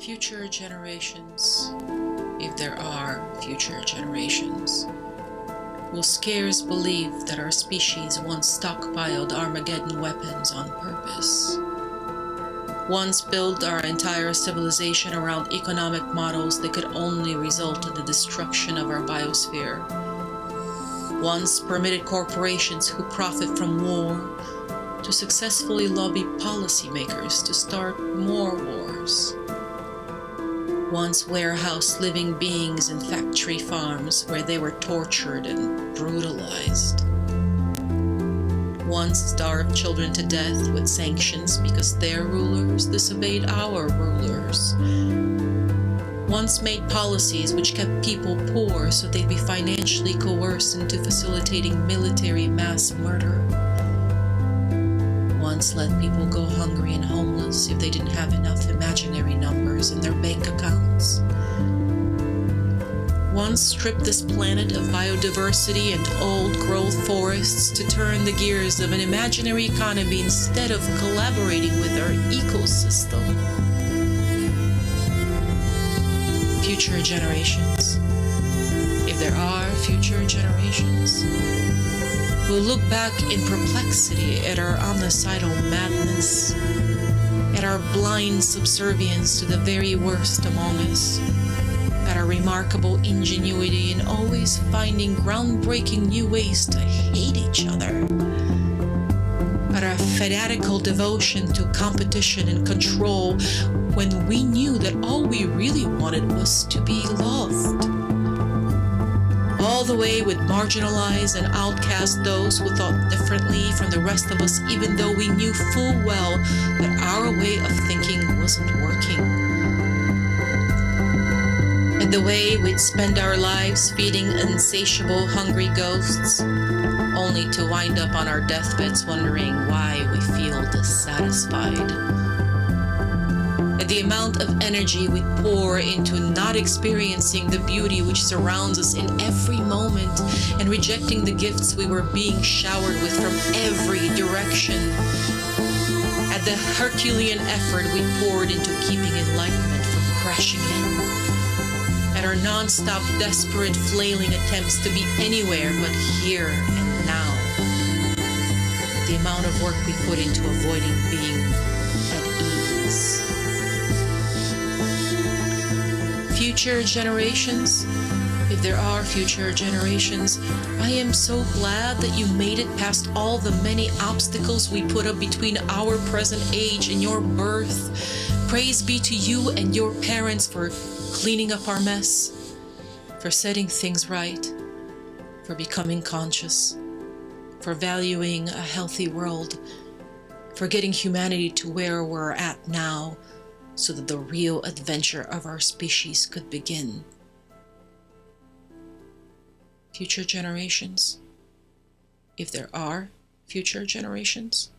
Future generations, if there are future generations, will scarce believe that our species once stockpiled Armageddon weapons on purpose. Once built our entire civilization around economic models that could only result in the destruction of our biosphere. Once permitted corporations who profit from war to successfully lobby policymakers to start more wars. Once warehoused living beings in factory farms where they were tortured and brutalized. Once starved children to death with sanctions because their rulers disobeyed our rulers. Once made policies which kept people poor so they'd be financially coerced into facilitating military mass murder. Once let people go hungry and homeless if they didn't have enough imaginary numbers in their bank accounts. Once stripped this planet of biodiversity and old-growth forests to turn the gears of an imaginary economy instead of collaborating with our ecosystem. Future generations, if there are future generations, will look back in perplexity at our omnicidal madness, at our blind subservience to the very worst among us, at our remarkable ingenuity in always finding groundbreaking new ways to hate each other, at our fanatical devotion to competition and control when we knew that all we really wanted was to be loved. All the way would marginalize and outcast those who thought differently from the rest of us, even though we knew full well that our way of thinking wasn't working. And the way we'd spend our lives feeding insatiable, hungry ghosts, only to wind up on our deathbeds wondering why we feel dissatisfied. And the amount of energy we pour into not experiencing the beauty which surrounds us in every moment and rejecting the gifts we were being showered with from every direction. At the Herculean effort we poured into keeping enlightenment from crashing in. At our non-stop desperate flailing attempts to be anywhere but here and now. At the amount of work we put into avoiding being at ease. Future generations, if there are future generations, I am so glad that you made it past all the many obstacles we put up between our present age and your birth. Praise be to you and your parents for cleaning up our mess, for setting things right, for becoming conscious, for valuing a healthy world, for getting humanity to where we're at now, so that the real adventure of our species could begin. Future generations, if there are future generations,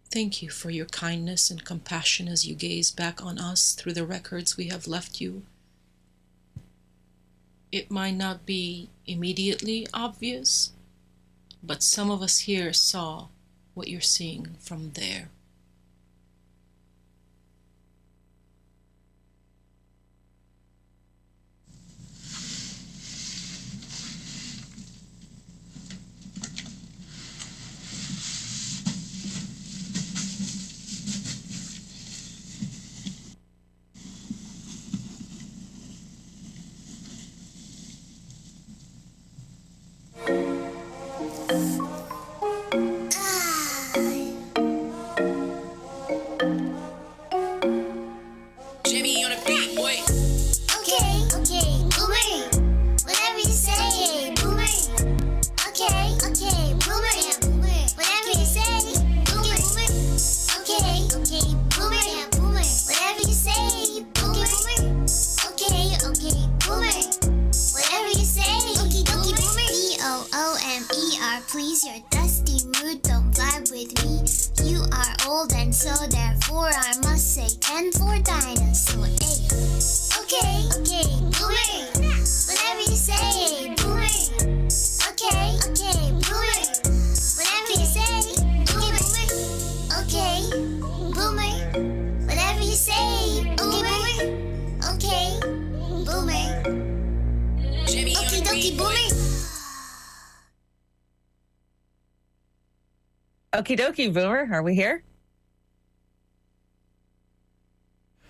thank you for your kindness and compassion as you gaze back on us through the records we have left you. It might not be immediately obvious, but some of us here saw what you're seeing from there. Please, your dusty mood don't vibe with me. You are old and so therefore I must say 10 for dinosaur. Hey. Okay, boomer. Whatever you say, boomer. Okay, boomer. Whatever you say, boomer. Okay, boomer. Whatever you say, Okie dokie, Boomer. Are we here?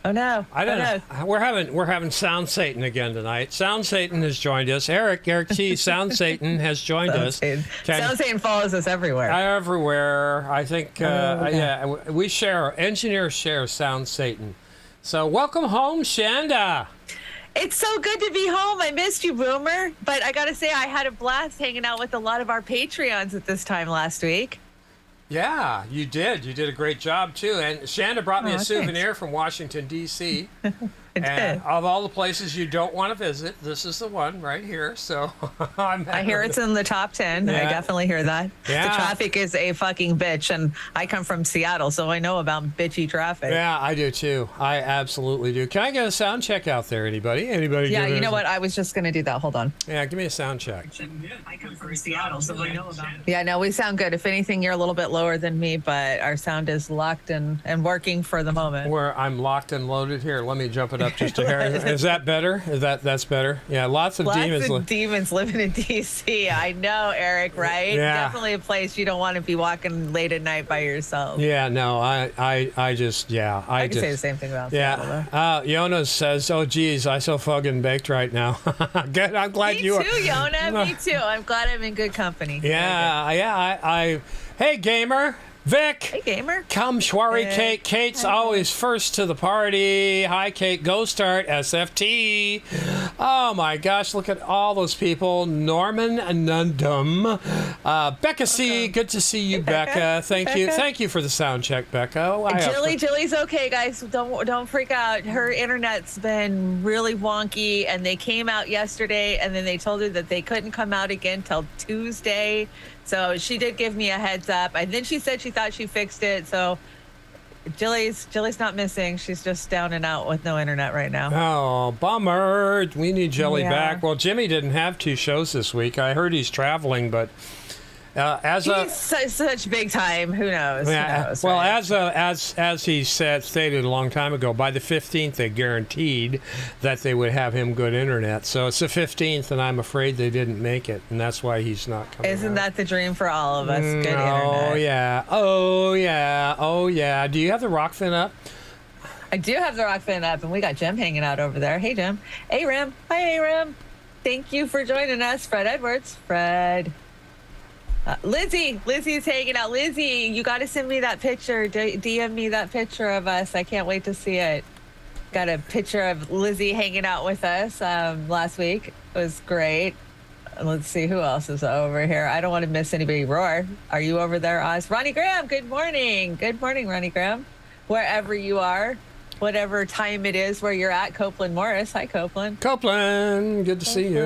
Oh no! I don't know. We're having Sound Satan again tonight. Sound Satan has joined us. Eric T. Sound Satan has joined us. Sound Satan follows us everywhere. Everywhere. I think. Yeah, we share. Engineers share Sound Satan. So welcome home, Chanda. It's so good to be home. I missed you, Boomer. But I got to say, I had a blast hanging out with a lot of our Patreons at this time last week. Yeah, you did. You did a great job, too. And Chanda brought me a souvenir from Washington, D.C. And of all the places you don't want to visit, this is the one right here. So I hear it's in the top 10. Yeah. I definitely hear that. Yeah. The traffic is a fucking bitch. And I come from Seattle, so I know about bitchy traffic. Yeah, I do, too. I absolutely do. Can I get a sound check out there, anybody? Yeah, you know what? I was just going to do that. Hold on. Yeah, give me a sound check. I come from Seattle, so I know about it. Yeah, no, we sound good. If anything, you're a little bit lower than me, but our sound is locked and working for the moment. Where I'm locked and loaded here. Let me jump it up just a hair. Is that better? That's better? Yeah, lots of demons living in D.C. I know, Eric, right? Yeah. Definitely a place you don't want to be walking late at night by yourself. Yeah, no, I can say the same thing about Seattle. Jonas says, oh, geez, I so fucking baked right now. Good, I'm glad you are. Me too, Yona. Me too. I'm glad I'm in good company. Yeah. Hey, gamer. Vic. Hey, gamer. Come, Schwari, Kate. Kate's always first to the party. Hi, Kate. Go start SFT. Oh, my gosh. Look at all those people. Norman Nundum. Becca C. Good to see you, Becca. Thank you. Thank you for the sound check, Becca. Jilly's okay, guys. Don't freak out. Her internet's been really wonky, and they came out yesterday, and then they told her that they couldn't come out again till Tuesday. So she did give me a heads up. And then she said she thought she fixed it. So Jilly's not missing. She's just down and out with no internet right now. Oh, bummer. We need Jelly back. Well, Jimmy didn't have 2 shows this week. I heard he's traveling, but he's such big time. Who knows? Yeah. Who knows, well, right? as he stated a long time ago, by the 15th they guaranteed that they would have him good internet. So it's the 15th, and I'm afraid they didn't make it, and that's why he's not coming. Isn't that the dream for all of us? Good internet. Oh yeah. Do you have the Rockfin up? I do have the Rockfin up, and we got Jim hanging out over there. Hey, Jim. Aram. Hi, Aram. Thank you for joining us, Fred Edwards. Fred. Lizzie's hanging out. Lizzie, you got to send me that picture. DM me that picture of us. I can't wait to see it. Got a picture of Lizzie hanging out with us last week. It was great. Let's see who else is over here. I don't want to miss anybody. Roar, are you over there, Oz? Ronnie Graham, good morning. Good morning, Ronnie Graham. Wherever you are, whatever time it is where you're at. Copeland Morris. Hi, Copeland. Copeland, good to see you.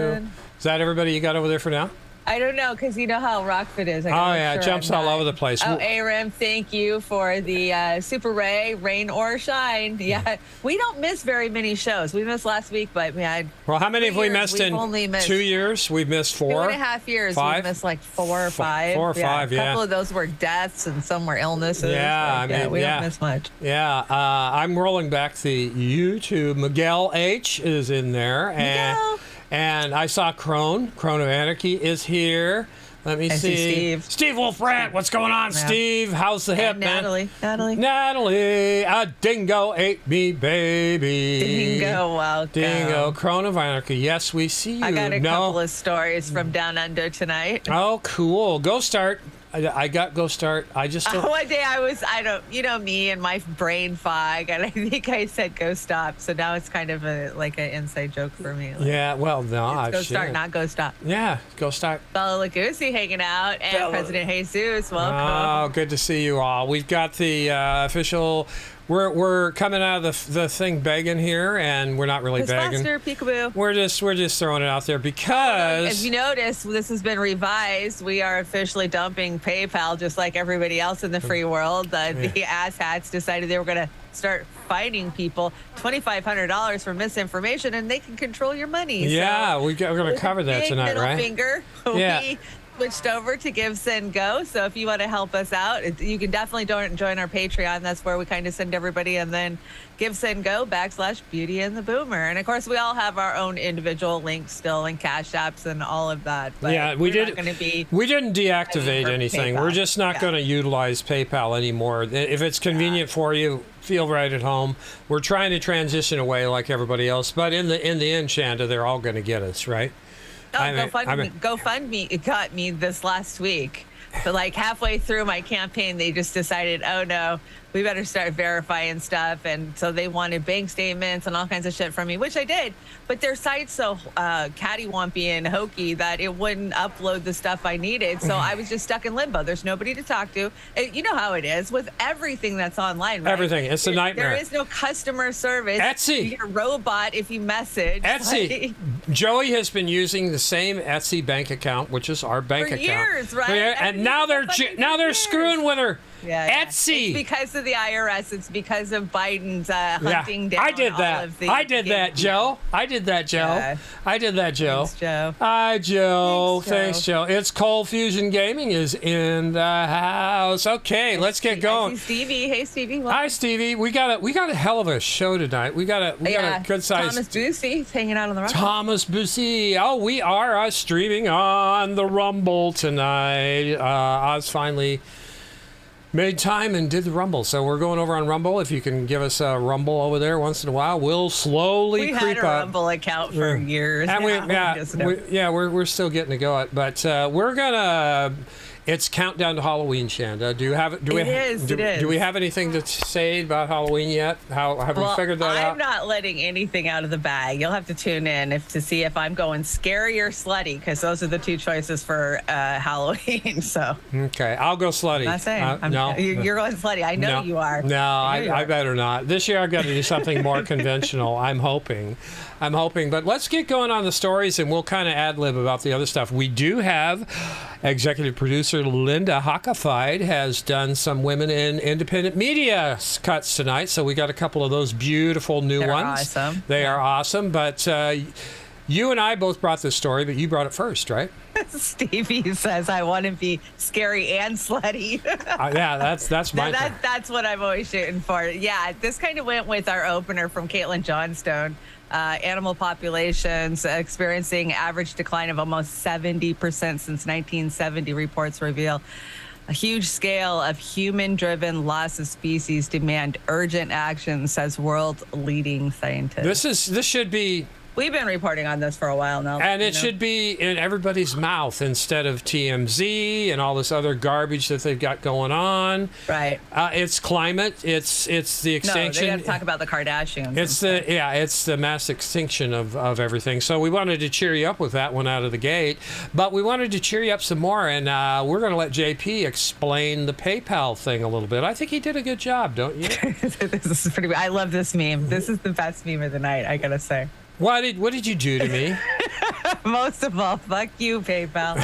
Is that everybody you got over there for now? I don't know, because you know how Rockford is. It jumps all over the place. Oh, Aram, thank you for the Super Ray, rain or shine. Yeah, we don't miss very many shows. We missed last week, but we had. Well, how many have we missed in 2 years? We've missed 4. 2.5 years. 5? We missed like 4 or 5. 4 or 5, yeah. A couple of those were deaths, and some were illnesses. Yeah, we don't miss much. Yeah, I'm rolling back the YouTube. Miguel H is in there, and I saw Crone of Anarchy is here. Let me see. Steve Wolfrat, what's going on, Steve? How's the hip, man? Natalie, a dingo ate me, baby. Dingo, welcome. Dingo, Crone of Anarchy. Yes, we see you. I got a couple of stories from Down Under tonight. Oh, cool. Go start. I got go start. I just don't. One day you know me and my brain fog, and I think I said go stop. So now it's kind of like an inside joke for me. Like, yeah, well, no, go start, not go stop. Yeah, go start. Bella Lugosi hanging out, and President Jesus, welcome. Oh, good to see you all. We've got the official. We're coming out of the thing begging here, and we're not really begging. Faster, peekaboo. We're just throwing it out there because. As you notice, this has been revised. We are officially dumping PayPal, just like everybody else in the free world. The asshats decided they were going to start fining people $2,500 for misinformation, and they can control your money. Yeah, we're going to cover that tonight, right? Finger. Yeah. switched over to Give, Send, Go. So if you want to help us out, you can definitely join our Patreon. That's where we kind of send everybody. And then Give, Send, Go / Beauty and the Boomer. And of course, we all have our own individual links still and cash apps and all of that. But yeah, we didn't deactivate anything. PayPal. We're just not going to utilize PayPal anymore. If it's convenient for you, feel right at home. We're trying to transition away like everybody else. But in the end, Chanda, they're all going to get us, right? Oh, GoFundMe got me this last week. So like halfway through my campaign, they just decided, oh no, we better start verifying stuff. And so they wanted bank statements and all kinds of shit from me, which I did. But their site's so cattywampy and hokey that it wouldn't upload the stuff I needed. So I was just stuck in limbo. There's nobody to talk to. You know how it is with everything that's online, right? Everything. It's a nightmare. There is no customer service. Etsy. You get a robot if you message. Etsy. Joey has been using the same Etsy bank account, which is our bank account. For years, right? And now they're screwing with her. Yeah. Etsy. It's because of the IRS. It's because of Biden's hunting down I did that. all of the I did that, Joe. I did that, Joe. Yeah. I did that, Joe. Thanks, Joe. Hi, Joe. Thanks, Joe. It's Cold Fusion Gaming is in the house. Okay, let's get going. I see Stevie. Hey, Stevie. Hi, Stevie. We got a hell of a show tonight. We got a good size. Thomas Boosie hanging out on the rock. Thomas Boosie. Oh, we are streaming on the Rumble tonight. Oz finally made time and did the Rumble. So we're going over on Rumble. If you can give us a Rumble over there once in a while, we'll slowly creep up. We had a Rumble account for years. And we're still getting to go it. But we're going to... It's countdown to Halloween, Chanda. Do we have anything to say about Halloween yet? Have we figured that out? I'm not letting anything out of the bag. You'll have to tune in to see if I'm going scary or slutty, because those are the two choices for Halloween. So okay, I'll go slutty. I'm not saying. No, you're going slutty. I know you are. No, I better not. This year I've got to do something more conventional. I'm hoping. But let's get going on the stories, and we'll kind of ad-lib about the other stuff. We do have executive producer Linda Hockafied has done some women in independent media cuts tonight, so we got a couple of those beautiful new They're ones. Awesome. They are awesome, but you and I both brought this story, but you brought it first, right? Stevie says I want to be scary and slutty. Yeah, that's my thing. That's what I'm always shooting for. Yeah, this kind of went with our opener from Caitlin Johnstone. Animal populations experiencing average decline of almost 70% since 1970, reports reveal. A huge scale of human-driven loss of species demand urgent action, says world-leading scientists. This should be... We've been reporting on this for a while now. And it should be in everybody's mouth instead of TMZ and all this other garbage that they've got going on. Right. It's climate. It's the extinction. No, they got to talk about the Kardashians. It's the mass extinction of everything. So we wanted to cheer you up with that one out of the gate, but we wanted to cheer you up some more, and we're going to let JP explain the PayPal thing a little bit. I think he did a good job, don't you? This is pretty. I love this meme. This is the best meme of the night, I gotta say. What did you do to me? Most of all, fuck you, PayPal.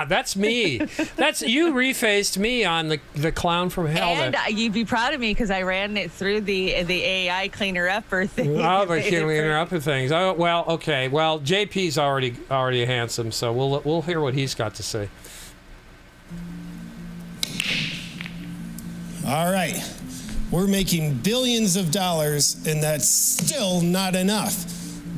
That's me. That's you refaced me on the clown from hell. And you'd be proud of me because I ran it through the AI cleaner upper thing. Oh, the cleaner upper things. Oh, well, okay. Well, JP's already handsome, so we'll hear what he's got to say. All right. We're making billions of dollars, and that's still not enough.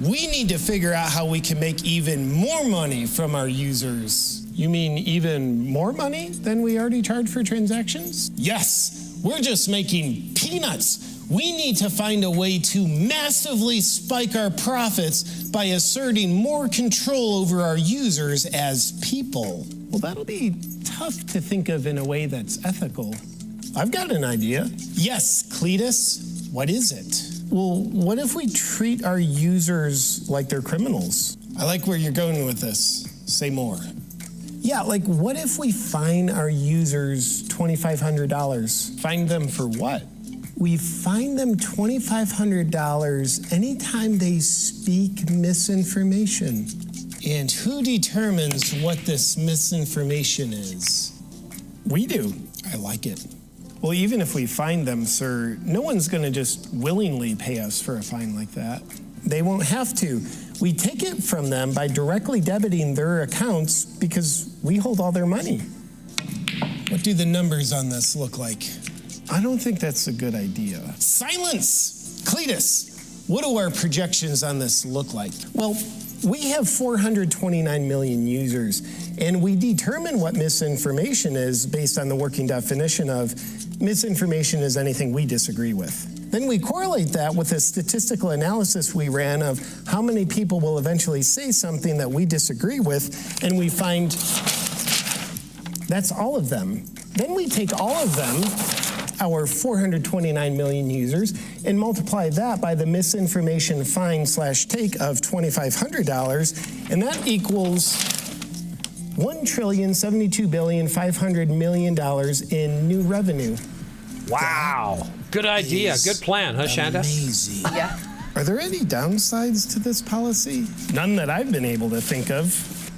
We need to figure out how we can make even more money from our users. You mean even more money than we already charge for transactions? Yes, we're just making peanuts. We need to find a way to massively spike our profits by asserting more control over our users as people. Well, that'll be tough to think of in a way that's ethical. I've got an idea. Yes, Cletus, what is it? Well, what if we treat our users like they're criminals? I like where you're going with this. Say more. Yeah, like what if we fine our users $2,500? Fine them for what? We fine them $2,500 anytime they speak misinformation. And who determines what this misinformation is? We do. I like it. Well, even if we fine them, sir, no one's going to just willingly pay us for a fine like that. They won't have to. We take it from them by directly debiting their accounts because we hold all their money. What do the numbers on this look like? I don't think that's a good idea. Silence! Cletus, what do our projections on this look like? Well, we have 429 million users, and we determine what misinformation is based on the working definition of misinformation is anything we disagree with. Then we correlate that with a statistical analysis we ran of how many people will eventually say something that we disagree with, and we find that's all of them. Then we take all of them, our 429 million users, and multiply that by the misinformation fine/take of $2,500, and that equals $1,072,500,000,000 in new revenue. Wow. Good idea. Good plan, huh, Chanda? Amazing. Yeah. Are there any downsides to this policy? None that I've been able to think of.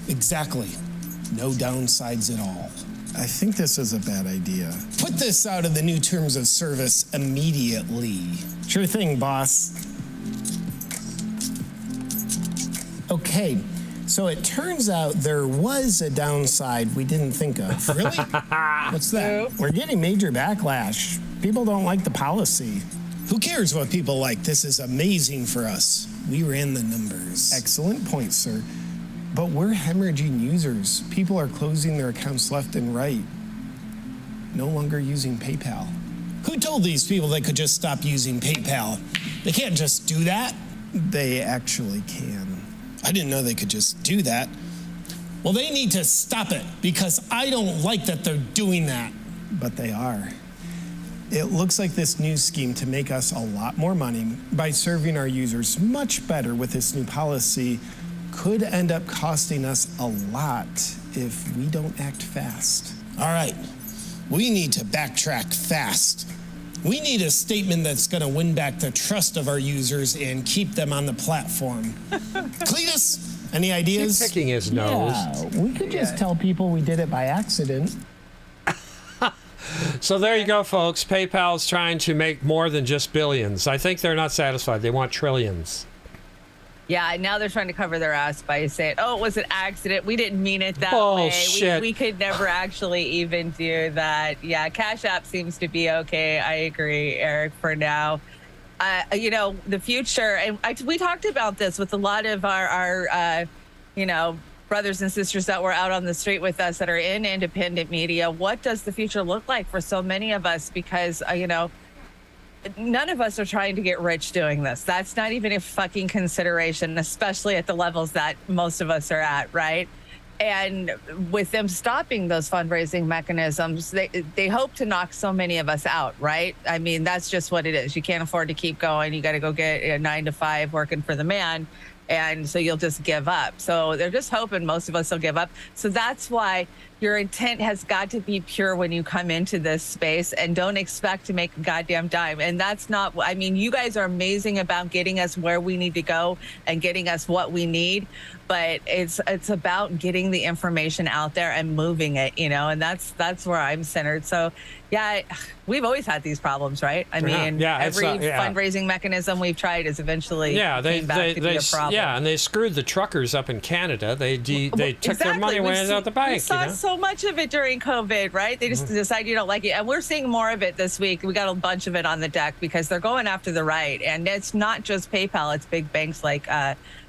Exactly. No downsides at all. I think this is a bad idea. Put this out of the new terms of service immediately. Sure thing, boss. Okay, so it turns out there was a downside we didn't think of. Really? What's that? We're getting major backlash. People don't like the policy. Who cares what people like? This is amazing for us. We ran the numbers. Excellent point, sir. But we're hemorrhaging users. People are closing their accounts left and right. No longer using PayPal. Who told these people they could just stop using PayPal? They can't just do that. They actually can. I didn't know they could just do that. Well, they need to stop it because I don't like that they're doing that. But they are. It looks like this new scheme to make us a lot more money by serving our users much better with this new policy could end up costing us a lot if we don't act fast. All right, we need to backtrack fast. We need a statement that's going to win back the trust of our users and keep them on the platform. Cletus, any ideas? He's picking his nose. Yeah, we could just tell people we did it by accident. So there you go, folks. PayPal's trying to make more than just billions. I think they're not satisfied. They want trillions. Yeah, now they're trying to cover their ass by saying, oh, it was an accident. We didn't mean it that Bullshit. way. We could never actually even do that. Yeah, Cash App seems to be okay. I agree, Eric, for now. You know, the future, and we talked about this with a lot of our you know, brothers and sisters that were out on the street with us that are in independent media. What does the future look like for so many of us? Because, you know, none of us are trying to get rich doing this. That's not even a fucking consideration, especially at the levels that most of us are at, right? And with them stopping those fundraising mechanisms, they hope to knock so many of us out, right? I mean, that's just what it is. You can't afford to keep going. You got to go get a 9 to 5 working for the man. And so you'll just give up. So they're just hoping most of us will give up. So that's why your intent has got to be pure when you come into this space, and don't expect to make a goddamn dime. And that's not, I mean, you guys are amazing about getting us where we need to go and getting us what we need. But it's about getting the information out there and moving it, you know, and that's where I'm centered. So, yeah, we've always had these problems, right? I mean, every fundraising mechanism we've tried is eventually came back to be a problem. Yeah, and they screwed the truckers up in Canada. They took their money away out the bank. We saw so much of it during COVID, right? They just decide you don't like it. And we're seeing more of it this week. We got a bunch of it on the deck because they're going after the right. And it's not just PayPal. It's big banks like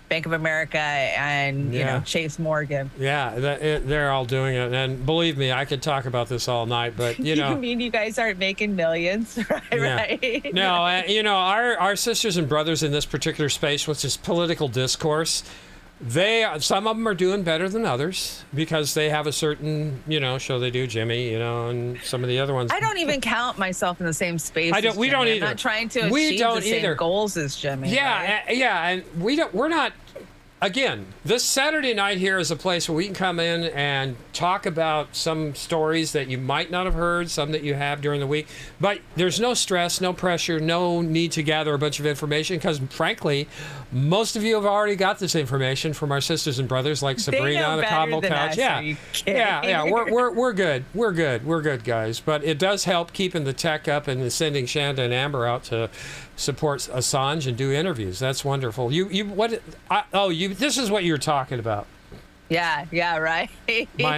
Bank of America and, you know, Chase Morgan. Yeah, they're all doing it. And believe me, I could talk about this all night, but, you know. You mean you guys aren't making millions, right? Yeah. Right? No, you know, our sisters and brothers in this particular space, which is political discourse, some of them are doing better than others because they have a certain, you know, show they do, Jimmy, you know, and some of the other ones. I don't even count myself in the same space. We don't either. I'm not trying to achieve the same goals as Jimmy. Yeah, right? and we're not. again, this Saturday night here is a place where we can come in and talk about some stories that you might not have heard, some that you have during the week. But there's no stress, no pressure, no need to gather a bunch of information because, frankly, most of you have already got this information from our sisters and brothers like Sabrina on the Cobble Couch. Yeah, we're good. We're good, guys. But it does help keeping the tech up and sending Chanda and Amber out to support Assange and do interviews. That's wonderful. This is what you're talking about. Yeah, right.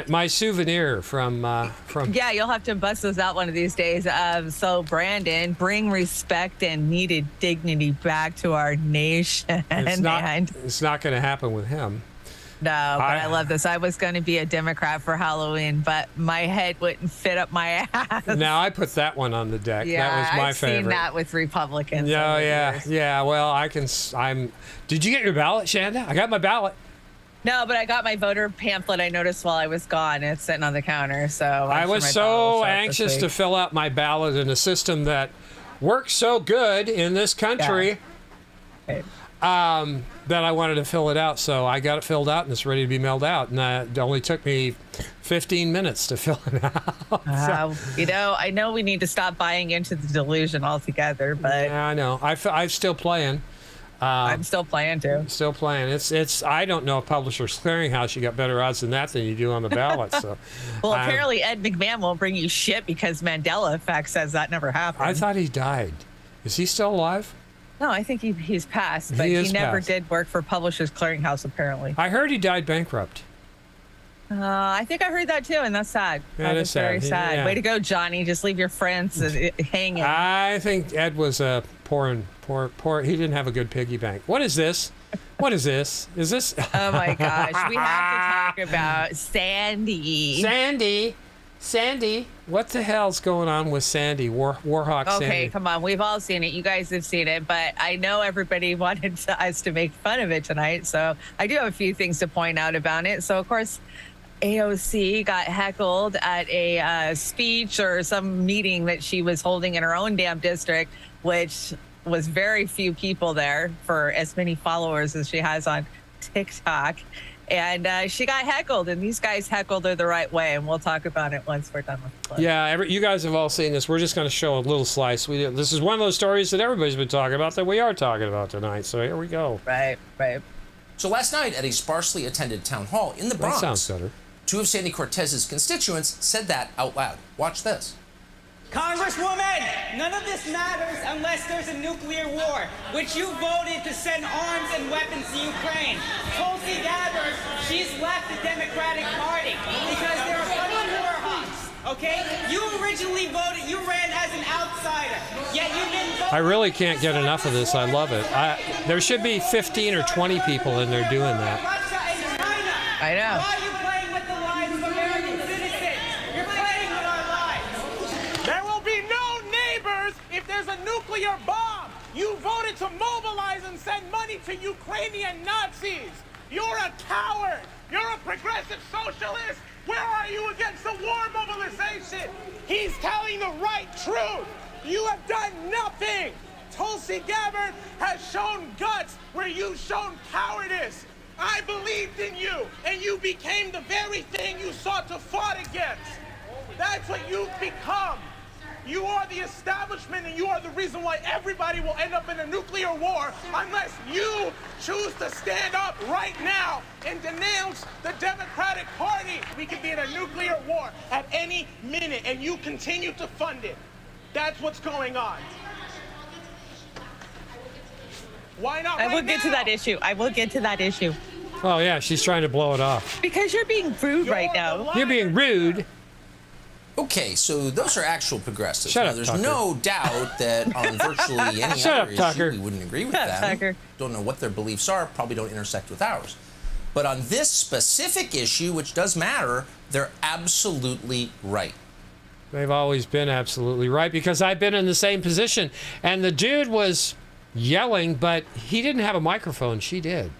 my souvenir from. Yeah, you'll have to bust those out one of these days. So Brandon, bring respect and needed dignity back to our nation. It's not going to happen with him. No, but I love this. I was going to be a Democrat for Halloween, but my head wouldn't fit up my ass. Now I put that one on the deck. Yeah, that was my I've favorite. seen that with Republicans. Yeah. Well, Did you get your ballot, Chanda? I got my ballot. No, but I got my voter pamphlet I noticed while I was gone. It's sitting on the counter. So I was so anxious to fill out my ballot in a system that works so good in this country. Yeah. That I wanted to fill it out, so I got it filled out and it's ready to be mailed out. And it only took me 15 minutes to fill it out. I know we need to stop buying into the delusion altogether, but yeah, I know. I'm still playing. I'm still playing too. Still playing. It's. I don't know if Publishers Clearinghouse you got better odds than that than you do on the ballot. So, well, apparently Ed McMahon won't bring you shit because Mandela Effect says that never happened. I thought he died. Is he still alive? No, I think he's passed, but he never did work for Publishers Clearinghouse, apparently. I heard he died bankrupt. I think I heard that too, and that's sad. That is sad. Very sad. Yeah. Way to go, Johnny. Just leave your friends hanging. I think Ed was a poor. He didn't have a good piggy bank. What is this? Is this? Oh my gosh. We have to talk about Sandy. Sandy, what the hell's going on with Sandy, Warhawk Sandy? Okay, come on. We've all seen it. You guys have seen it, but I know everybody wanted us to make fun of it tonight, so I do have a few things to point out about it. So, of course, AOC got heckled at a speech or some meeting that she was holding in her own damn district, which was very few people there for as many followers as she has on TikTok. And she got heckled, and these guys heckled her the right way, and we'll talk about it once we're done with the clip. Yeah, you guys have all seen this. We're just going to show a little slice. This is one of those stories that everybody's been talking about that we are talking about tonight, so here we go. Right. So last night at a sparsely attended town hall in the Bronx, that sounds better. Two of Sandy Cortez's constituents said that out loud. Watch this. Congresswoman, none of this matters unless there's a nuclear war, which you voted to send arms and weapons to Ukraine. Tulsi Gabbard, she's left the Democratic Party because they're a bunch of war hawks, okay? You originally voted, you ran as an outsider, yet you didn't vote. I really can't get enough of this. I love it. There should be 15 or 20 people in there doing that. Russia and China. I know. Why are you playing with the lives of American citizens? You're playing with our lives. There will be no neighbors if there's a nuclear bomb. You voted to mobilize and send money to Ukrainian Nazis. You're a coward. You're a progressive socialist. Where are you against the war mobilization? He's telling the right truth. You have done nothing. Tulsi Gabbard has shown guts where you've shown cowardice. I believed in you, and you became the very thing you sought to fight against. That's what you've become. You are the establishment, and you are the reason why everybody will end up in a nuclear war unless you choose to stand up right now and denounce the Democratic Party. We could be in a nuclear war at any minute, and you continue to fund it. That's what's going on. Why not I will right get to now? that issue. Oh, yeah, she's trying to blow it off. Because you're being rude right You're the now. You're being rude. Okay, so those are actual progressives. Shut Now, up, there's Tucker. no doubt that on virtually any Shut other up, Tucker. issue, we wouldn't agree with Shut up, them. Tucker. Don't know what their beliefs are, probably don't intersect with ours. But on this specific issue, which does matter, they're absolutely right. They've always been absolutely right because I've been in the same position. And the dude was yelling, but he didn't have a microphone. She did.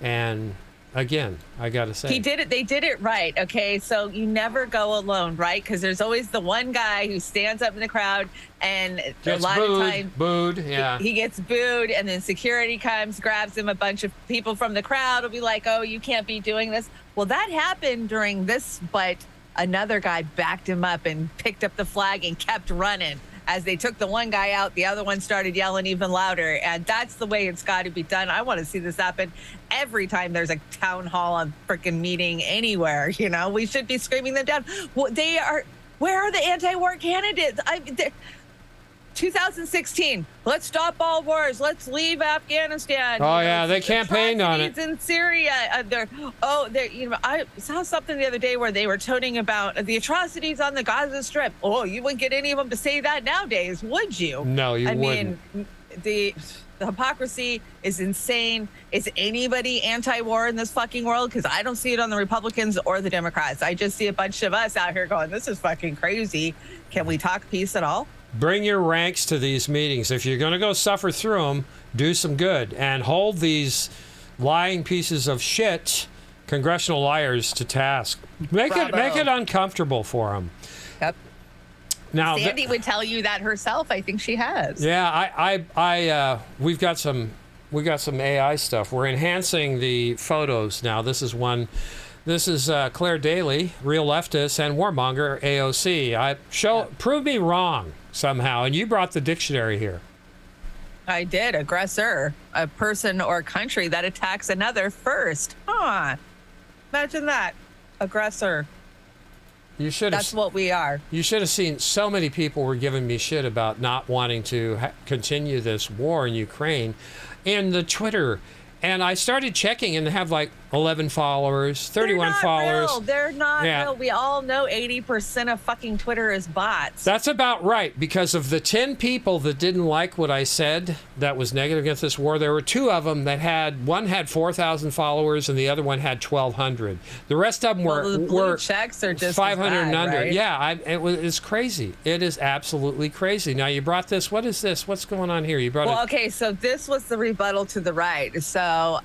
And again, I got to say. He did it. They did it right. Okay. So you never go alone, right? Because there's always the one guy who stands up in the crowd and Gets a lot of time booed, yeah. he gets booed, and then security comes, grabs him. A bunch of people from the crowd will be like, oh, you can't be doing this. Well, that happened during this, but another guy backed him up and picked up the flag and kept running. As they took the one guy out, the other one started yelling even louder. And that's the way it's got to be done. I want to see this happen every time there's a town hall, a freaking meeting anywhere. You know, we should be screaming them down. Well, where are the anti-war candidates? 2016, let's stop all wars. Let's leave Afghanistan. Oh, yeah, they campaigned on it. In Syria. I saw something the other day where they were toting about the atrocities on the Gaza Strip. Oh, you wouldn't get any of them to say that nowadays, would you? No, you wouldn't. I mean, the hypocrisy is insane. Is anybody anti-war in this fucking world? Because I don't see it on the Republicans or the Democrats. I just see a bunch of us out here going, this is fucking crazy. Can we talk peace at all? Bring your ranks to these meetings. If you're going to go suffer through them, do some good and hold these lying pieces of shit, congressional liars, to task. Make it uncomfortable for them. Yep. Now, Sandy would tell you that herself. I think she has. Yeah, we've got some AI stuff. We're enhancing the photos now. This is one. This is Claire Daly, Real Leftist, and Warmonger, AOC. Prove me wrong somehow, and you brought the dictionary here. I did. Aggressor, a person or country that attacks another first. Huh. Imagine that. Aggressor. That's what we are. You should have seen so many people were giving me shit about not wanting to continue this war in Ukraine in the Twitter. And I started checking, and they have like 11 followers, 31 followers. Real. They're not real. We all know 80% of fucking Twitter is bots. That's about right, because of the 10 people that didn't like what I said that was negative against this war, there were 2 of them that one had 4,000 followers and the other one had 1,200. The rest of them were checks are just 500 and under. Right? Yeah, it's crazy. It is absolutely crazy. Now, you brought this. What is this? What's going on here? You brought it. Okay, so this was the rebuttal to the right. So,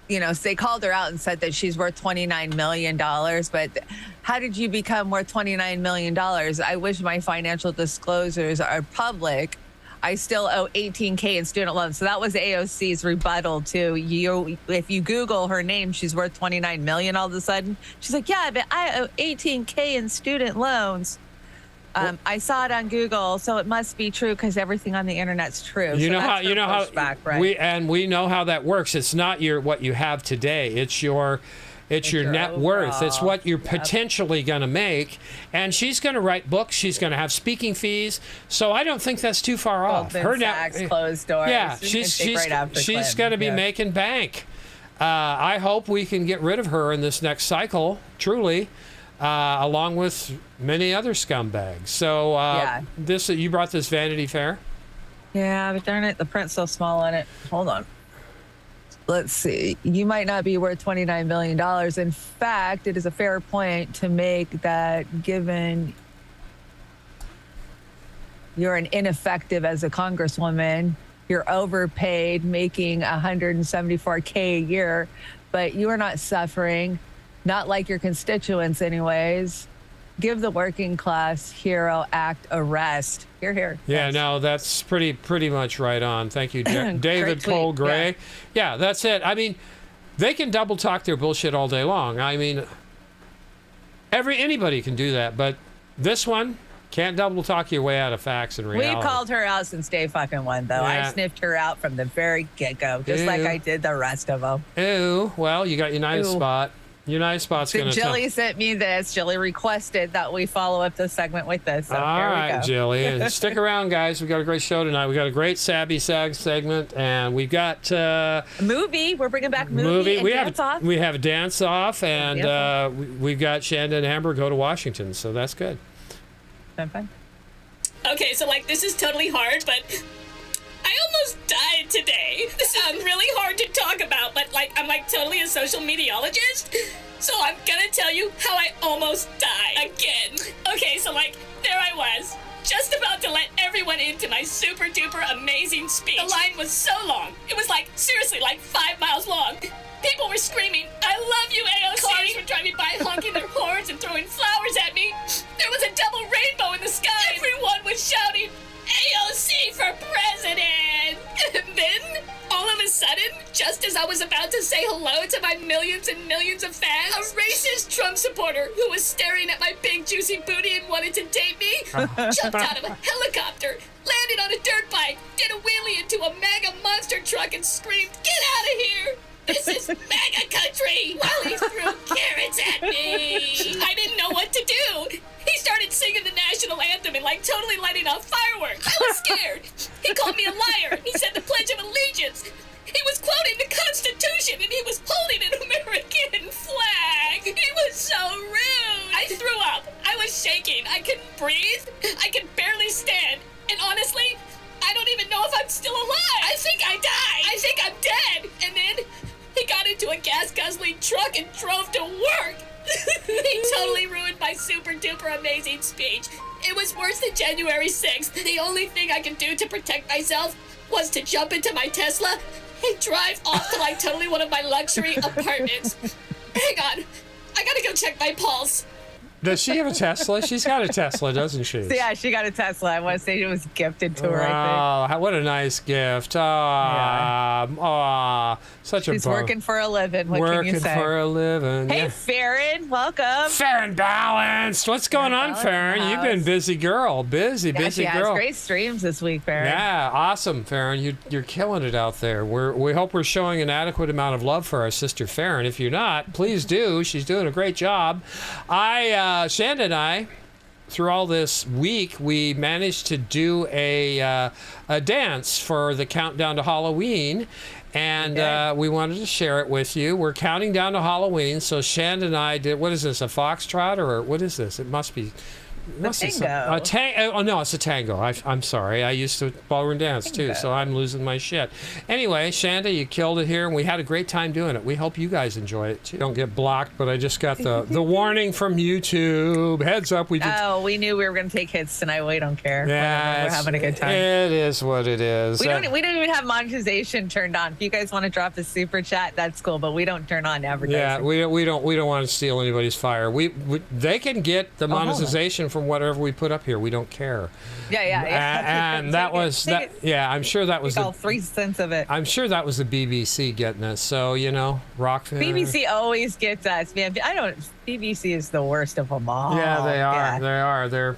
so they called her out and said that she's worth $29 million. But how did you become worth $29 million? I wish my financial disclosures are public. I still owe $18K in student loans. So that was AOC's rebuttal to you. If you Google her name, she's worth $29 million all of a sudden. She's like, yeah, but I owe $18K in student loans. I saw it on Google, so it must be true because everything on the internet's true. You so know how pushback, right? we know how that works. It's not what you have today. It's your net worth. It's what you're potentially going to make. And she's going to write books. She's going to have speaking fees. So I don't think that's too far off. Her Sachs closed doors. Yeah, she's going to be making bank. I hope we can get rid of her in this next cycle. Truly. Along with many other scumbags. So you brought this Vanity Fair? Yeah, but darn it, the print's so small on it. Hold on. Let's see. You might not be worth $29 million. In fact, it is a fair point to make that given you're ineffective as a congresswoman, you're overpaid, making $174K a year, but you are not suffering. Not like your constituents anyways. Give the working class hero act a rest. Here. Yeah, no, that's pretty much right on. Thank you, David Cole Gray. Yeah, that's it. I mean, they can double talk their bullshit all day long. I mean, anybody can do that, but this one can't double talk your way out of facts and reality. We called her out since day fucking one, though. Yeah. I sniffed her out from the very get-go, just like I did the rest of them. Ew. Well, you got United Spot. United Spot's going to Jilly sent me this. Jilly requested that we follow up this segment with this. So all here right, we go. Jilly. And stick around, guys. We've got a great show tonight. We've got a great Sabby Sag segment, and we've got movie. We're bringing back movie. We have a dance off, and we've got Chanda and Amber go to Washington, so that's good. Fun. Okay, so this is totally hard, but I almost died today. This is really hard to talk about, but I'm totally a social mediologist. So I'm gonna tell you how I almost died again. Okay, so there I was, just about to let everyone into my super duper amazing speech. The line was so long. It was seriously 5 miles long. People were screaming, "I love you, AOC!" Cars were driving by honking their horns and throwing flowers at me. There was a double rainbow in the sky. Everyone was shouting, "AOC for president!" And then, all of a sudden, just as I was about to say hello to my millions and millions of fans, a racist Trump supporter who was staring at my big juicy booty and wanted to date me jumped out of a helicopter, landed on a dirt bike, did a wheelie into a MAGA monster truck and screamed, "Get out of here! This is MAGA country!" while he threw carrots at me. I didn't know what to do. He started singing the national anthem and totally lighting off fireworks. I was scared. He called me a liar. He said the Pledge of Allegiance. He was quoting the Constitution and he was holding an American flag. He was so rude. I threw up. I was shaking. I couldn't breathe. I could barely stand. And honestly, I don't even know if I'm still alive. I think I died. I think I'm dead. And then he got into a gas-guzzling truck and drove to work. He totally ruined my super duper amazing speech. It was worse than January 6th. The only thing I could do to protect myself was to jump into my Tesla and drive off to totally one of my luxury apartments. Hang on, I gotta go check my pulse. Does she have a Tesla? She's got a Tesla, doesn't she? Yeah, she got a Tesla. I want to say it was gifted to her, I think. Oh, what a nice gift. Such a She's working for a living. What can you say? Working for a living. Hey, yeah. Farron, welcome. Farron Balanced. What's going on, Farron? You've been busy girl. Busy She has girl. great streams this week, Farron. Yeah, awesome, Farron. You're killing it out there. We hope we're showing an adequate amount of love for our sister Farron. If you're not, please do. She's doing a great job. Chanda and I, through all this week, we managed to do a dance for the countdown to Halloween, and we wanted to share it with you. We're counting down to Halloween, so Chanda and I did. What is this? A foxtrot or what is this? It must be. Tango. Oh no, it's a tango. I'm sorry. I used to ballroom dance too, so I'm losing my shit. Anyway, Chanda, you killed it here, and we had a great time doing it. We hope you guys enjoy it too. Don't get blocked, but I just got the warning from YouTube. Heads up, we did. Oh, we knew we were going to take hits tonight. We don't care. Yeah, we're having a good time. It is what it is. We don't even have monetization turned on. If you guys want to drop a super chat, that's cool, but we don't turn on advertising. Yeah, we don't want to steal anybody's fire. They can get the monetization from whatever we put up here. We don't care. Yeah. And that was that. Yeah, I'm sure that was all 3 cents of it. I'm sure that was the BBC getting us. So rock fan. BBC always gets us, man. BBC is the worst of them all. Yeah, they are. Yeah. They are. They're.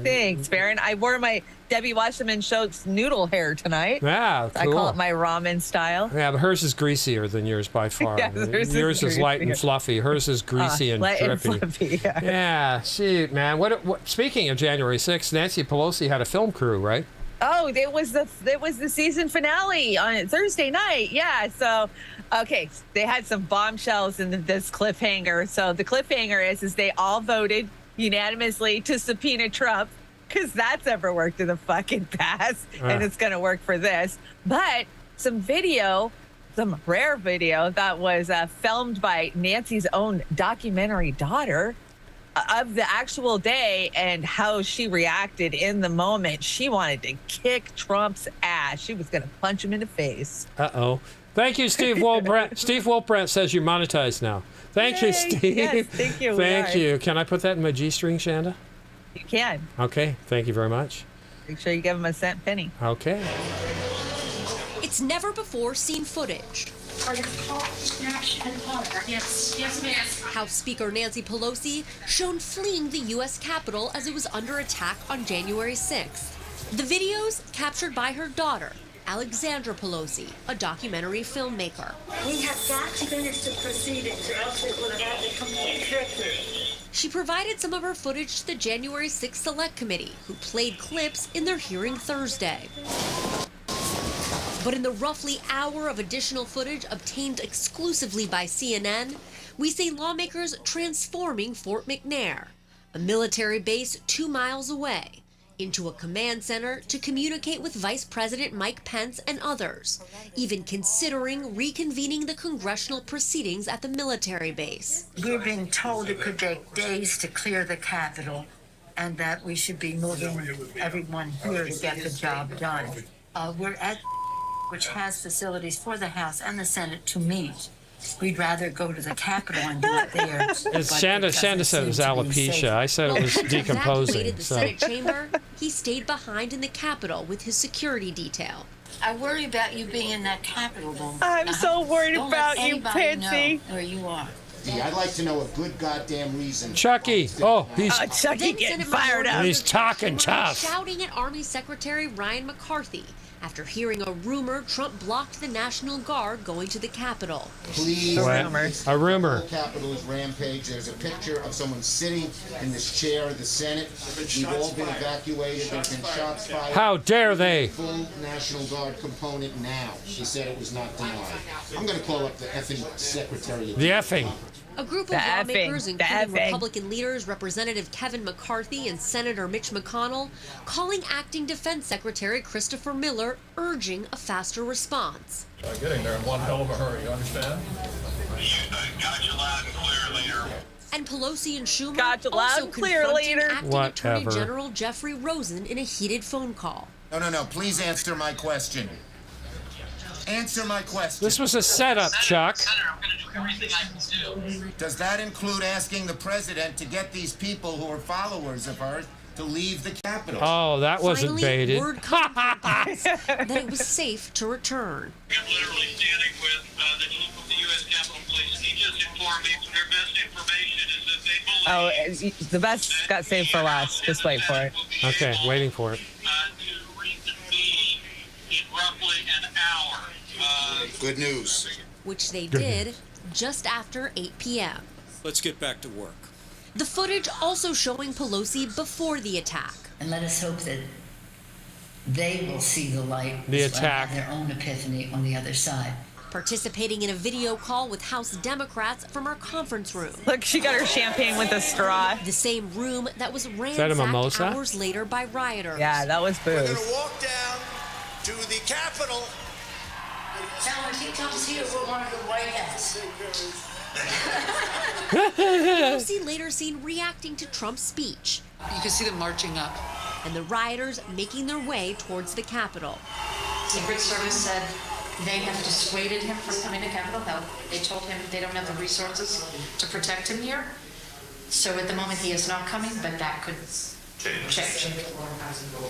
Thanks, Farron. I wore my Debbie Wasserman Schultz noodle hair tonight. Yeah, cool. I call it my ramen style. Yeah, but hers is greasier than yours by far. Yours is light and fluffy. Hers is greasy and light drippy. And fluffy, yeah, shoot, man. What? Speaking of January 6th, Nancy Pelosi had a film crew, right? Oh, it was the season finale on Thursday night. Yeah, so okay, they had some bombshells in this cliffhanger. So the cliffhanger is they all voted unanimously to subpoena Trump, because that's ever worked in the fucking past, and it's going to work for this. But some rare video that was filmed by Nancy's own documentary daughter of the actual day and how she reacted in the moment. She wanted to kick Trump's ass. She was going to punch him in the face. Uh-oh. Thank you, Steve Wolbrant. Steve Wolbrant says you're monetized now. Thank you, Steve. Yes, thank you. Thank you. Can I put that in my G-string, Chanda? You can. Okay, thank you very much. Make sure you give him a cent penny. Okay. It's never before seen footage. Yes, ma'am. House Speaker Nancy Pelosi shown fleeing the U.S. Capitol as it was under attack on January 6th. The videos captured by her daughter, Alexandra Pelosi, a documentary filmmaker. We have got to finish the proceedings or else it will have a complete victory. She provided some of her footage to the January 6th Select Committee, who played clips in their hearing Thursday. But in the roughly hour of additional footage obtained exclusively by CNN, we see lawmakers transforming Fort McNair, a military base 2 miles away, into a command center to communicate with Vice President Mike Pence and others, even considering reconvening the congressional proceedings at the military base. We're being told it could take days to clear the Capitol and that we should be moving everyone here to get the job done. We're at which has facilities for the House and the Senate to meet. We'd rather go to the Capitol and do it there. Shanda said it was alopecia. I said it was decomposing. Evacuated the Senate chamber. He stayed behind in the Capitol with his security detail. I worry about you being in that Capitol, though. I'm so worried Don't about let you, anybody Patsy. know where you are. I'd like to know a good goddamn reason. Chucky. Oh, he's Chucky Then getting Senate fired Majority up. He's Leader talking Chuck Schumer tough. shouting at Army Secretary Ryan McCarthy after hearing a rumor Trump blocked the National Guard going to the Capitol. Please. A rumor. The Capitol is rampage. There's a picture of someone sitting in this chair of the Senate. We've all been evacuated. There's been shots fired. How dare they? Full National Guard component now. She said it was not denied. I'm going to call up the effing secretary. The effing. A group of The effing, lawmakers, the including effing. Republican leaders Representative Kevin McCarthy and Senator Mitch McConnell, calling Acting Defense Secretary Christopher Miller, urging a faster response. Getting there in one hell of a hurry, you understand? Got you loud and clear, leader. And Pelosi and Schumer Got you loud also and clear, confronting leader. Acting Whatever. Attorney General Jeffrey Rosen in a heated phone call. No. Please answer my question. Answer my question. This was a setup, Chuck. Senator, I'm going to do everything I can do. Does that include asking the president to get these people who are followers of hers to leave the Capitol? Oh, that wasn't Finally, baited. word coming from Pence that it was safe to return. I'm literally standing with the chief of the U.S. Capitol Police. He just informed me their best information is that they believe... Oh, the best got saved for last. Just wait for it. Okay, waiting for it. ...to reconvene in roughly an hour. Good news. Which they did just after 8 p.m. Let's get back to work. The footage also showing Pelosi before the attack. And let us hope that they will see the light. The as well, attack. have their own epiphany on the other side. Participating in a video call with House Democrats from our conference room. Look, she got her champagne with a straw. The same room that was that a ransacked mimosa? hours later by rioters. Yeah, that was booze. walk down to the Capitol. Now, when he comes here, we'll want to go White House. Pelosi later seen reacting to Trump's speech. You can see them marching up. And the rioters making their way towards the Capitol. Secret Service said they have dissuaded him from coming to Capitol Hill. They told him they don't have the resources to protect him here. So at the moment he is not coming, but that could change.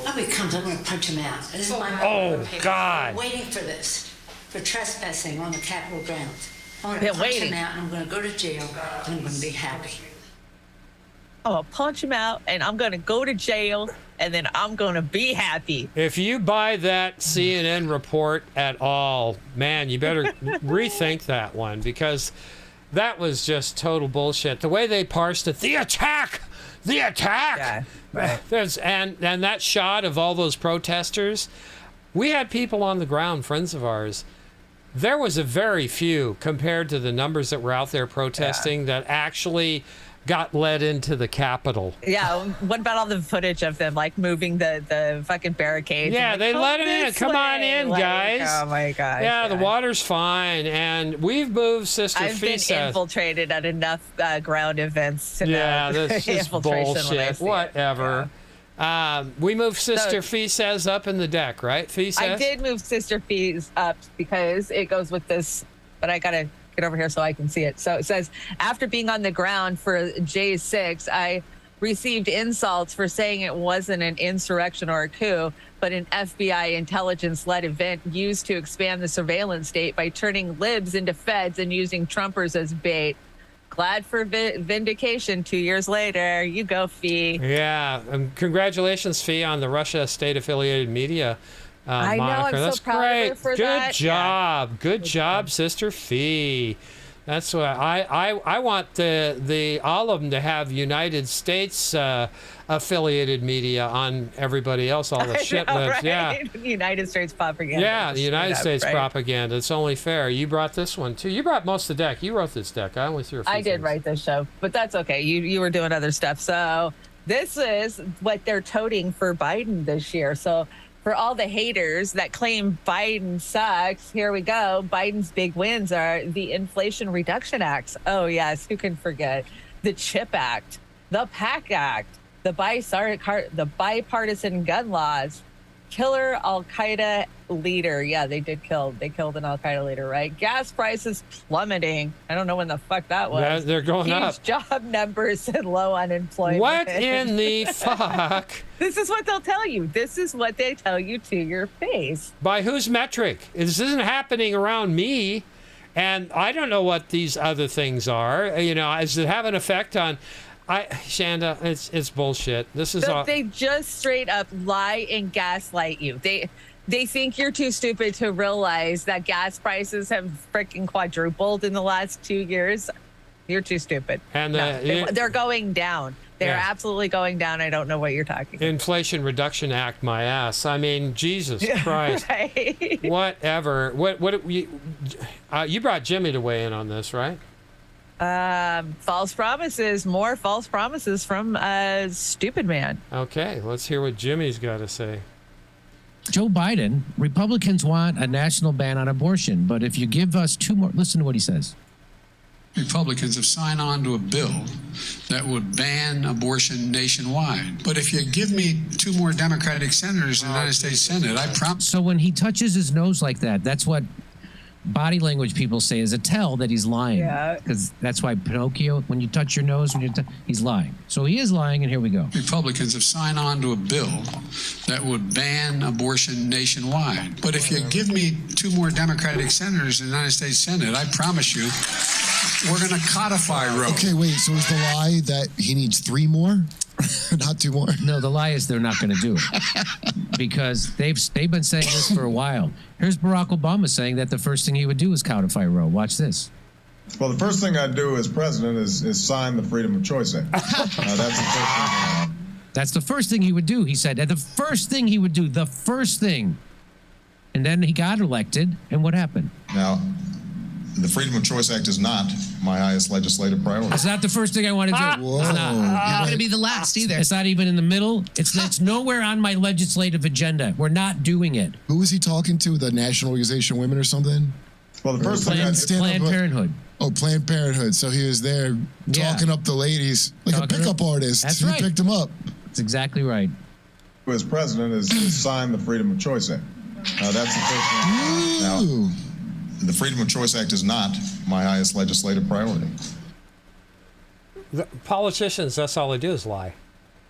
Oh, he comes, I'm going to punch him out. This is my Oh, God. waiting for this, for trespassing on the Capitol grounds. I'm going to Been punch waiting. him out, and I'm going to go to jail, and I'm going to be happy. I'm gonna punch him out, and I'm gonna go to jail, and then I'm gonna be happy. If you buy that CNN report at all, man, you better rethink that one, because that was just total bullshit. The way they parsed it, the attack. Yeah, right. And that shot of all those protesters, we had people on the ground, friends of ours. There was a very few compared to the numbers that were out there protesting that actually got led into the Capitol. Yeah, what about all the footage of them like moving the fucking barricades? Yeah, Like, they "Come let it in. this Come on way." in, Like, guys. Oh my god. Yeah, the water's fine, and we've moved Sister I've been Fisa. infiltrated at enough ground events to Yeah, know that's just infiltration when I bullshit. see it. Whatever. We moved Sister Fisa's up in the deck, right? Fisa's? I did move Sister Fees up because it goes with this, but I gotta get over here so I can see it. So it says, after being on the ground for J6, I received insults for saying it wasn't an insurrection or a coup, but an FBI intelligence-led event used to expand the surveillance state by turning libs into feds and using Trumpers as bait. Glad for vindication 2 years later. You go, Fee. Yeah, congratulations, Fee, on the Russia state-affiliated media I know, moniker. I'm That's so proud great. of her for Good that. job. Yeah. Good job, Sister Fee. That's what I want the all of them to have United States affiliated media on everybody else, all the shitlibs. Right? Yeah. United States propaganda. Yeah, the United Straight up, States right? propaganda. It's only fair. You brought this one too. You brought most of the deck. You wrote this deck. I only threw a few I did things. write this show, but that's okay. You were doing other stuff. So this is what they're toting for Biden this year. So for all the haters that claim Biden sucks, here we go. Biden's big wins are the Inflation Reduction Acts. Oh, yes. Who can forget? The CHIP Act, the PAC Act, the bipartisan gun laws, Killer Al Qaeda leader. Yeah, they killed an Al Qaeda leader, right? Gas prices plummeting. I don't know when the fuck that was. They're going Huge up. job numbers and low unemployment. What in the fuck? This is what they'll tell you. This is what they tell you to your face. By whose metric? This isn't happening around me. And I don't know what these other things are. You know, does it have an effect on... Chanda, it's bullshit. This is all... They just straight up lie and gaslight you. They think you're too stupid to realize that gas prices have freaking quadrupled in the last 2 years. You're too stupid. And they're going down. They're absolutely going down. I don't know what you're talking about. Inflation Reduction Act, my ass. I mean, Jesus Christ. Right. Whatever. You brought Jimmy to weigh in on this, right? False promises. More false promises from a stupid man. Okay, let's hear what Jimmy's got to say. Joe Biden, Republicans want a national ban on abortion, but if you give us 2 more, listen to what he says. Republicans have signed on to a bill that would ban abortion nationwide. But if you give me 2 more Democratic senators in the United States Senate, I promise. So when he touches his nose like that, that's what body language people say is a tell that he's lying. Yeah. Because that's why Pinocchio, when you touch your nose, he's lying. So he is lying, and here we go. Republicans have signed on to a bill that would ban abortion nationwide. But if you give me 2 more Democratic senators in the United States Senate, I promise you, we're going to codify Roe. Okay, wait, so is the lie that he needs 3 more? Not 2 more? No, the lie is they're not going to do it. Because they've been saying this for a while. Here's Barack Obama saying that the first thing he would do is codify Roe. Watch this. Well, the first thing I'd do as president is sign the Freedom of Choice Act. That's the first thing. That's the first thing he would do, he said. The first thing he would do, the first thing. And then he got elected, and what happened? Now, the Freedom of Choice Act is not my highest legislative priority. It's not the first thing I want to do. Whoa. It's not going to be the last either. It's not even in the middle. It's nowhere on my legislative agenda. We're not doing it. Who was he talking to? The National Organization of Women or something? Well, the first thing Planned Parenthood. Oh, Planned Parenthood. So he was there talking up the ladies like a pickup artist. That's He right. picked them up. That's exactly right. as president is sign the Freedom of Choice Act. That's the first thing. Now, the Freedom of Choice Act is not my highest legislative priority. The politicians, that's all they do is lie.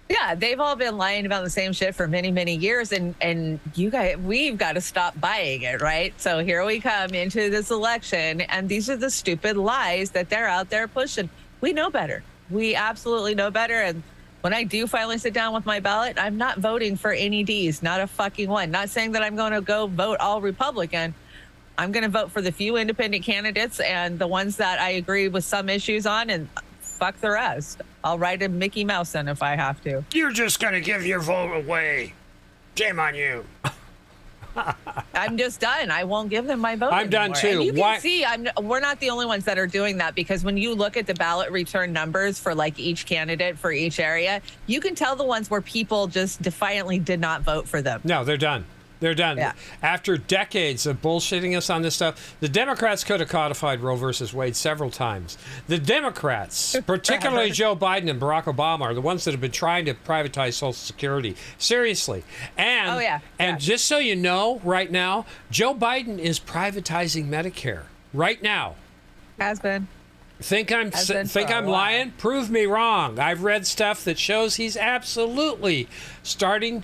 Yeah, they've all been lying about the same shit for many, many years, and you guys, we've got to stop buying it, right? So here we come into this election, and these are the stupid lies that they're out there pushing. We know better. We absolutely know better, and when I do finally sit down with my ballot, I'm not voting for any Ds, not a fucking one. Not saying that I'm going to go vote all Republican. I'm going to vote for the few independent candidates and the ones that I agree with some issues on, and fuck the rest. I'll write a Mickey Mouse in if I have to. You're just going to give your vote away. Shame on you. I'm just done. I won't give them my vote I'm done anymore. too. And you can Why- see, we're not the only ones that are doing that, because when you look at the ballot return numbers for like each candidate for each area, you can tell the ones where people just defiantly did not vote for them. No, they're done. They're done. Yeah. After decades of bullshitting us on this stuff, the Democrats could have codified Roe versus Wade several times. The Democrats, particularly Joe Biden and Barack Obama, are the ones that have been trying to privatize Social Security. Seriously. And, Oh, yeah. And just so you know, right now, Joe Biden is privatizing Medicare. Right now. Has been. Think I'm Has been for a while. lying? Prove me wrong. I've read stuff that shows he's absolutely starting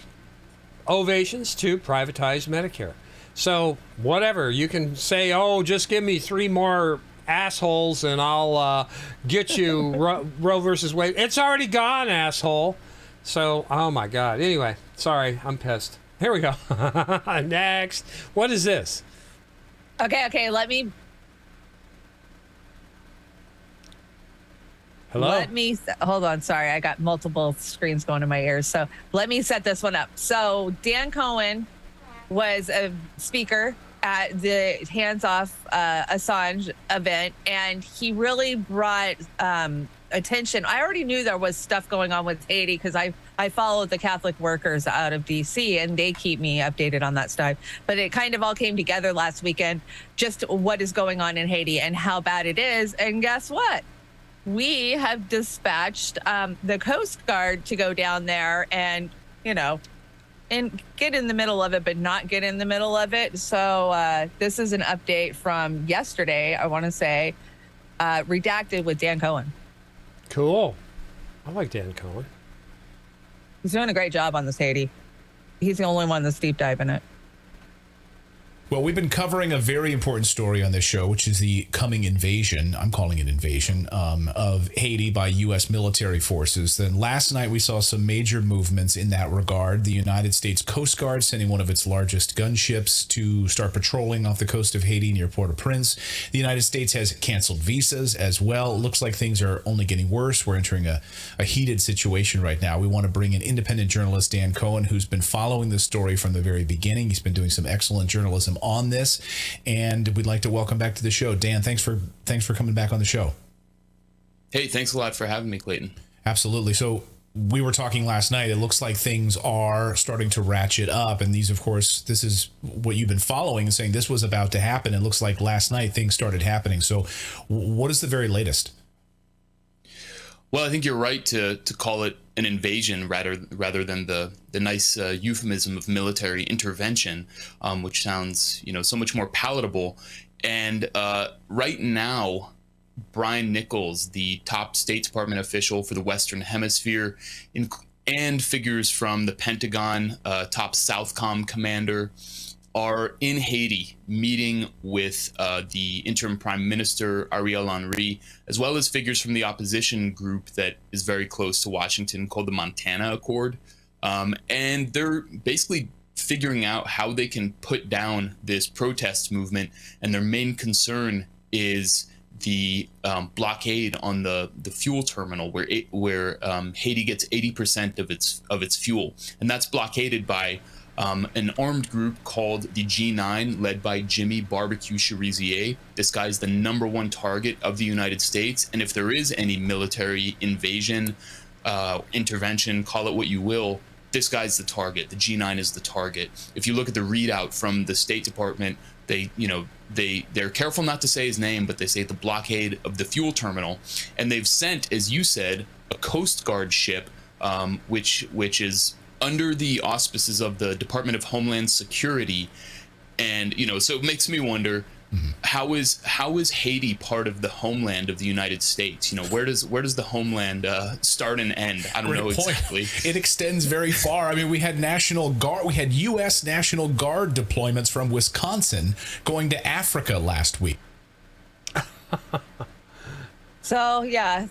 ovations to privatize Medicare. So whatever, you can say, oh, just give me 3 more assholes and I'll get you Roe versus Wade. It's already gone, asshole. So, oh my God. Anyway, sorry, I'm pissed. Here we go. Next. What is this? Okay, let me... Hello? Hold on. Sorry, I got multiple screens going in my ears. So let me set this one up. So Dan Cohen was a speaker at the Hands Off Assange event, and he really brought attention. I already knew there was stuff going on with Haiti because I followed the Catholic workers out of DC, and they keep me updated on that stuff. But it kind of all came together last weekend, just what is going on in Haiti and how bad it is. And guess what? We have dispatched the Coast Guard to go down there and, get in the middle of it, but not get in the middle of it. So this is an update from yesterday, I want to say, redacted with Dan Cohen. Cool. I like Dan Cohen. He's doing a great job on this Haiti. He's the only one that's deep diving it. Well, we've been covering a very important story on this show, which is the coming invasion. I'm calling it invasion of Haiti by U.S. military forces. Then last night we saw some major movements in that regard. The United States Coast Guard sending one of its largest gunships to start patrolling off the coast of Haiti near Port-au-Prince. The United States has canceled visas as well. It looks like things are only getting worse. We're entering a heated situation right now. We want to bring in independent journalist Dan Cohen, who's been following this story from the very beginning. He's been doing some excellent journalism on this, and we'd like to welcome back to the show. Dan, thanks for coming back on the show. Hey, thanks a lot for having me, Clayton. Absolutely. So we were talking last night. It looks like things are starting to ratchet up, and these, of course, this is what you've been following and saying this was about to happen. It looks like last night things started happening. So what is the very latest? Well, I think you're right to call it an invasion rather than the nice euphemism of military intervention, which sounds so much more palatable. And right now, Brian Nichols, the top State Department official for the Western Hemisphere, and figures from the Pentagon, top Southcom commander, are in Haiti meeting with the interim prime minister, Ariel Henry, as well as figures from the opposition group that is very close to Washington called the Montana Accord. And they're basically figuring out how they can put down this protest movement. And their main concern is the blockade on the fuel terminal where Haiti gets 80% of its fuel. And that's blockaded by an armed group called the G9, led by Jimmy Barbecue Cherizier. This guy's the #1 target of the United States. And if there is any military invasion, intervention, call it what you will, this guy's the target. The G9 is the target. If you look at the readout from the State Department, they're careful not to say his name, but they say the blockade of the fuel terminal. And they've sent, as you said, a Coast Guard ship, which is under the auspices of the Department of Homeland Security. And so it makes me wonder, how is Haiti part of the homeland of the United States? Where does the homeland start and end? I don't know exactly. It extends very far. I mean, we had U.S. National Guard deployments from Wisconsin going to Africa last week. So yeah,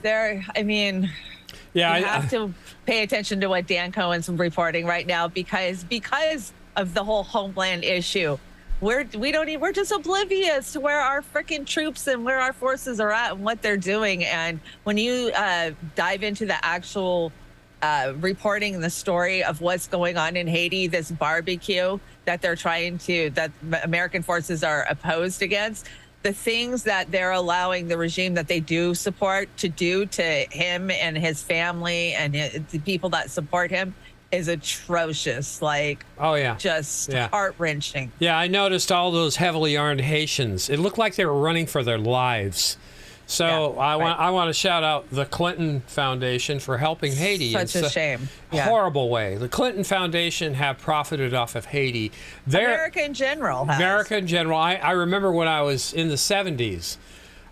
you have to pay attention to what Dan Cohen's reporting right now because of the whole homeland issue. We're just oblivious to where our freaking troops and where our forces are at and what they're doing. And when you dive into the actual reporting the story of what's going on in Haiti, this barbecue that that American forces are opposed against, the things that they're allowing the regime that they do support to do to him and his family and the people that support him is atrocious. Heart-wrenching. Yeah, I noticed all those heavily armed Haitians. It looked like they were running for their lives. So I want to shout out the Clinton Foundation for helping Haiti. Such a shame. Horrible way. The Clinton Foundation have profited off of Haiti. America in general has. America in general. I remember when I was in the 70s,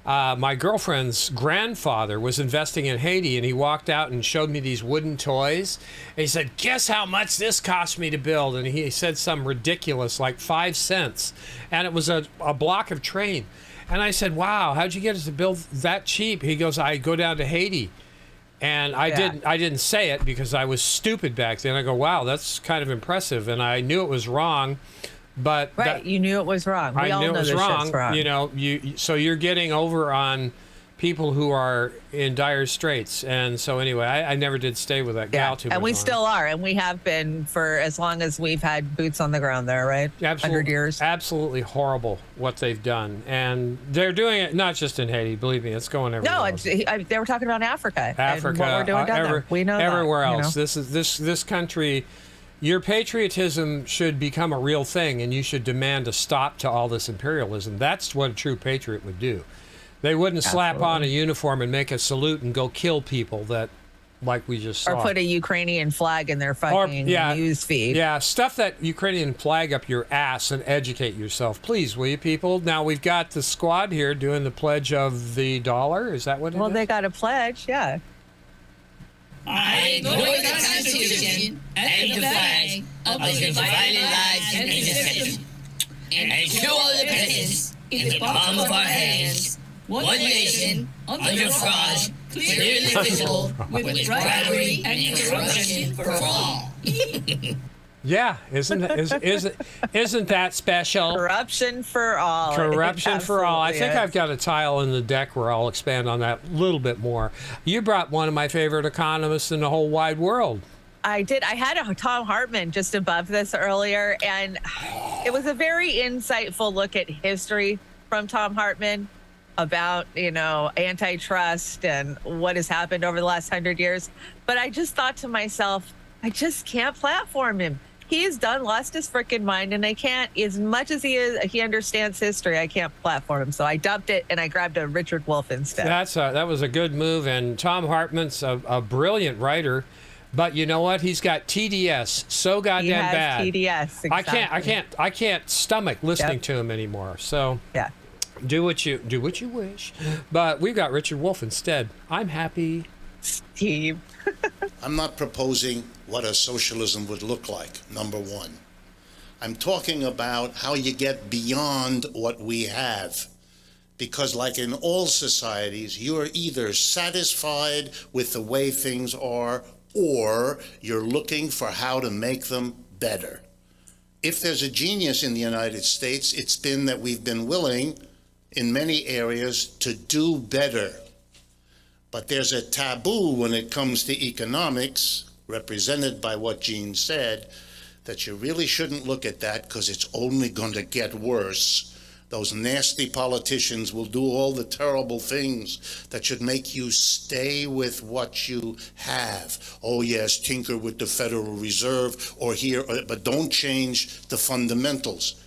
my girlfriend's grandfather was investing in Haiti, and he walked out and showed me these wooden toys. And he said, "Guess how much this cost me to build?" And he said some ridiculous, like 5 cents. And it was a block of train. And I said, "Wow, how'd you get us to build that cheap?" He goes, "I go down to Haiti." And I didn't say it because I was stupid back then. I go, "Wow, that's kind of impressive." And I knew it was wrong. But you knew it was wrong. We all knew know it was this wrong. shit's wrong. So you're getting over on people who are in dire straits. And so anyway, I never did stay with that gal too much. And we still are, and we have been for as long as we've had boots on the ground there, right? 100 years. Absolutely horrible what they've done. And they're doing it not just in Haiti, believe me, it's going everywhere else. They were talking about Africa. Africa, and what we're doing down there. We know everywhere that, else. This country. Your patriotism should become a real thing, and you should demand a stop to all this imperialism. That's what a true patriot would do. They wouldn't slap on a uniform and make a salute and go kill people that like we just saw. Or put a Ukrainian flag in their fucking news feed. Yeah, stuff that Ukrainian flag up your ass and educate yourself. Please, will you, people? Now, we've got the squad here doing the pledge of the dollar. Is that what it is? Well, they got a pledge, yeah. I ignore the Constitution and the flag of the divided lives and intersections, and kill all the peasants in the palm of our hands. One nation, under fraud, clearly visible, with bribery and corruption for all. Yeah, isn't that special? Corruption for all. Corruption for all. I think is. I've got a tile in the deck where I'll expand on that a little bit more. You brought one of my favorite economists in the whole wide world. I did. I had a Tom Hartman just above this earlier, and it was a very insightful look at history from Tom Hartman about, antitrust and what has happened over the last 100 years. But I just thought to myself, I just can't platform him. He's done lost his freaking mind, and I can't, as much as he understands history, I can't platform him. So I dumped it, and I grabbed a Richard Wolff instead. That was a good move, and Tom Hartman's a brilliant writer. But you know what? He's got TDS so goddamn bad. TDS. Exactly. I can't stomach listening to him anymore. So yeah. Do what you wish. But we've got Richard Wolff instead. I'm happy. Steve. I'm not proposing what a socialism would look like, number one. I'm talking about how you get beyond what we have. Because like in all societies, you're either satisfied with the way things are, or you're looking for how to make them better. If there's a genius in the United States, it's been that we've been willing in many areas to do better. But there's a taboo when it comes to economics, represented by what Gene said, that you really shouldn't look at that because it's only going to get worse. Those nasty politicians will do all the terrible things that should make you stay with what you have. Oh yes, tinker with the Federal Reserve or here, but don't change the fundamentals.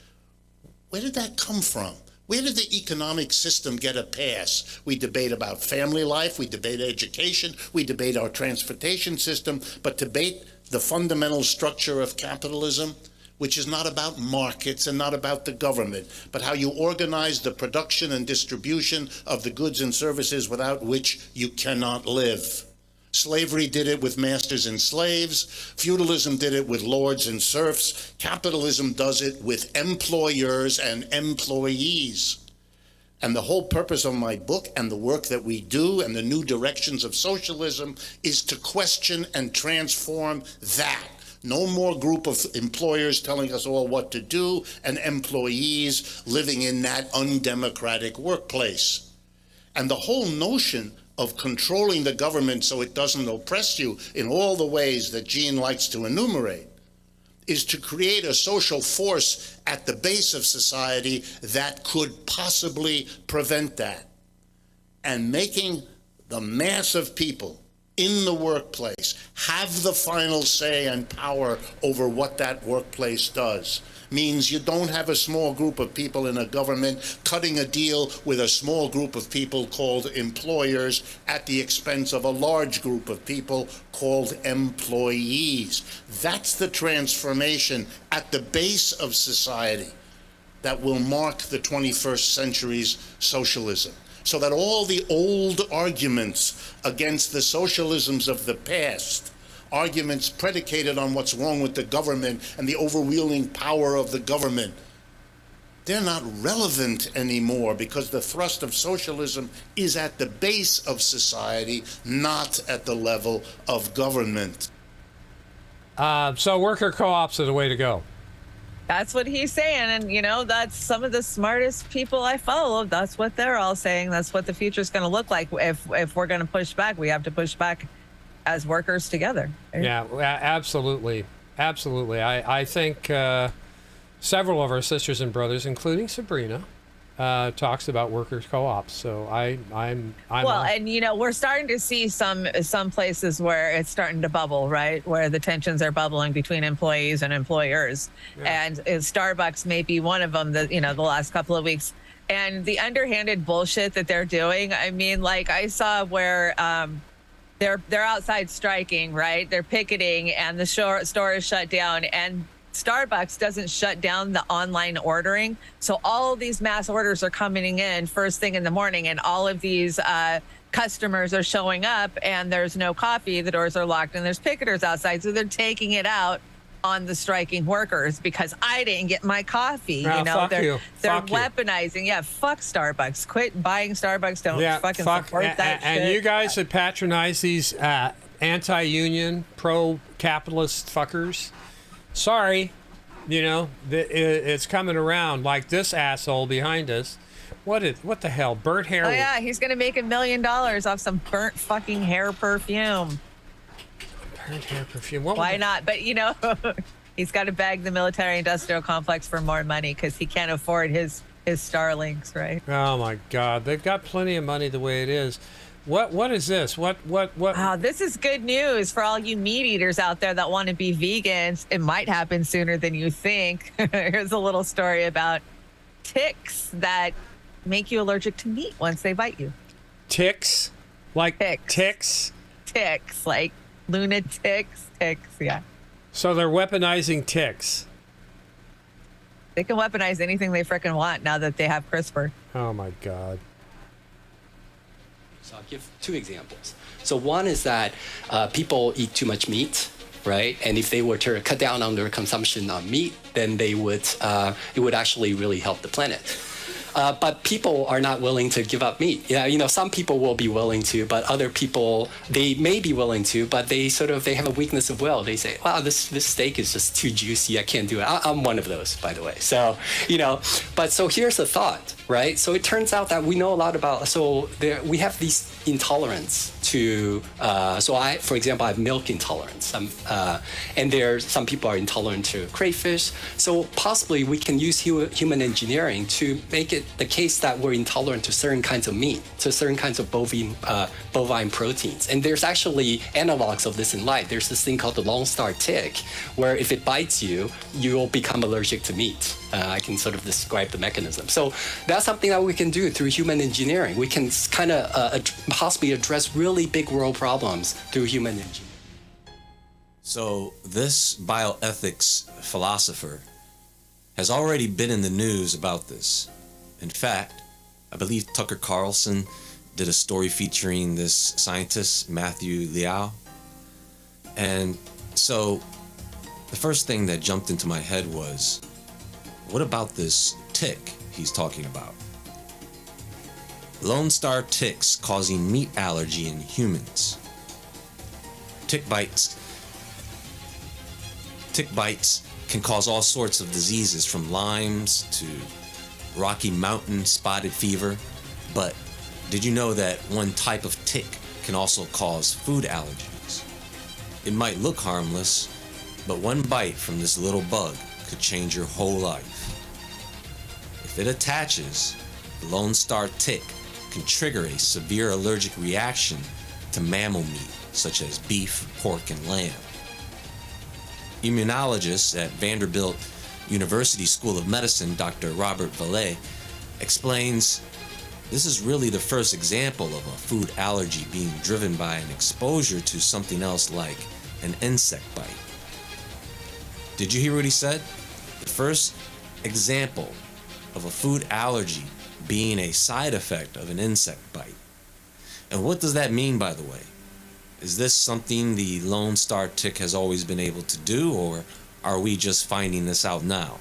Where did that come from? Where did the economic system get a pass? We debate about family life, we debate education, we debate our transportation system, but debate the fundamental structure of capitalism, which is not about markets and not about the government, but how you organize the production and distribution of the goods and services without which you cannot live. Slavery did it with masters and slaves. Feudalism did it with lords and serfs. Capitalism does it with employers and employees. And the whole purpose of my book and the work that we do and the new directions of socialism is to question and transform that. No more group of employers telling us all what to do and employees living in that undemocratic workplace. And the whole notion of controlling the government so it doesn't oppress you in all the ways that Gene likes to enumerate is to create a social force at the base of society that could possibly prevent that. And making the mass of people in the workplace have the final say and power over what that workplace does means you don't have a small group of people in a government cutting a deal with a small group of people called employers at the expense of a large group of people called employees. That's the transformation at the base of society that will mark the 21st century's socialism. So that all the old arguments against the socialisms of the past, arguments predicated on what's wrong with the government and the overwhelming power of the government, they're not relevant anymore because the thrust of socialism is at the base of society, not at the level of government. So worker co-ops are the way to go. That's what he's saying. And, that's some of the smartest people I follow. That's what they're all saying. That's what the future is going to look like. If we're going to push back, we have to push back as workers together. Right? Yeah, absolutely. Absolutely. I think several of our sisters and brothers, including Sabrina, talks about workers co-ops. So I'm well, and we're starting to see some places where it's starting to bubble, right? Where the tensions are bubbling between employees and employers. Yeah. And Starbucks may be one of them that, the last couple of weeks. And the underhanded bullshit that they're doing. I mean, like I saw where they're outside striking, right? They're picketing, and the store is shut down, and Starbucks doesn't shut down the online ordering. So all of these mass orders are coming in first thing in the morning, and all of these customers are showing up, and there's no coffee. The doors are locked, and there's picketers outside. So they're taking it out on the striking workers because I didn't get my coffee. Oh, you know, they're Fuck you. weaponizing. Yeah, fuck Starbucks. Quit buying Starbucks. Don't fucking support that shit. And you guys that patronize these anti-union, pro-capitalist fuckers, sorry, you know, it's coming around. Like this asshole behind us. What the hell? Burnt hair. Oh yeah, he's gonna make $1 million off some burnt fucking hair perfume. Burnt hair perfume. Why not? But you know, he's got to beg the military-industrial complex for more money because he can't afford his starlings, right? Oh my God, they've got plenty of money the way it is. What is this? What? Wow, this is good news for all you meat eaters out there that want to be vegans. It might happen sooner than you think. Here's a little story about ticks that make you allergic to meat once they bite you. Ticks? Like ticks? Ticks, like lunatics, ticks, yeah. So they're weaponizing ticks. They can weaponize anything they frickin' want now that they have CRISPR. Oh my God. So I'll give 2 examples. So one is that people eat too much meat, right? And if they were to cut down on their consumption of meat, then they would it would actually really help the planet. But people are not willing to give up meat. Yeah, you know, some people will be willing to, but other people, they may be willing to, but they have a weakness of will. They say, wow, this steak is just too juicy. I can't do it. I'm one of those, by the way. So, you know, so here's the thought, right? So it turns out that we know a lot about, we have these intolerance to, for example, I have milk intolerance. And some people are intolerant to crayfish. So possibly we can use human engineering to make it the case that we're intolerant to certain kinds of meat, to certain kinds of bovine proteins. And there's actually analogs of this in life. There's this thing called the Lone Star tick, where if it bites you, you'll become allergic to meat. I can sort of describe the mechanism. So that's something that we can do through human engineering. We can kind of possibly address really big world problems through human engineering. So this bioethics philosopher has already been in the news about this. In fact, I believe Tucker Carlson did a story featuring this scientist, Matthew Liao. And so the first thing that jumped into my head was, what about this tick he's talking about? Lone Star ticks causing meat allergy in humans. Tick bites can cause all sorts of diseases from Lyme's to Rocky Mountain spotted fever. But did you know that one type of tick can also cause food allergies? It might look harmless, but one bite from this little bug could change your whole life. If it attaches, the Lone Star tick can trigger a severe allergic reaction to mammal meat, such as beef, pork, and lamb. Immunologist at Vanderbilt University School of Medicine, Dr. Robert Valle, explains this is really the first example of a food allergy being driven by an exposure to something else like an insect bite. Did you hear what he said? The first example of a food allergy being a side effect of an insect bite. And what does that mean, by the way? Is this something the Lone Star tick has always been able to do, or are we just finding this out now?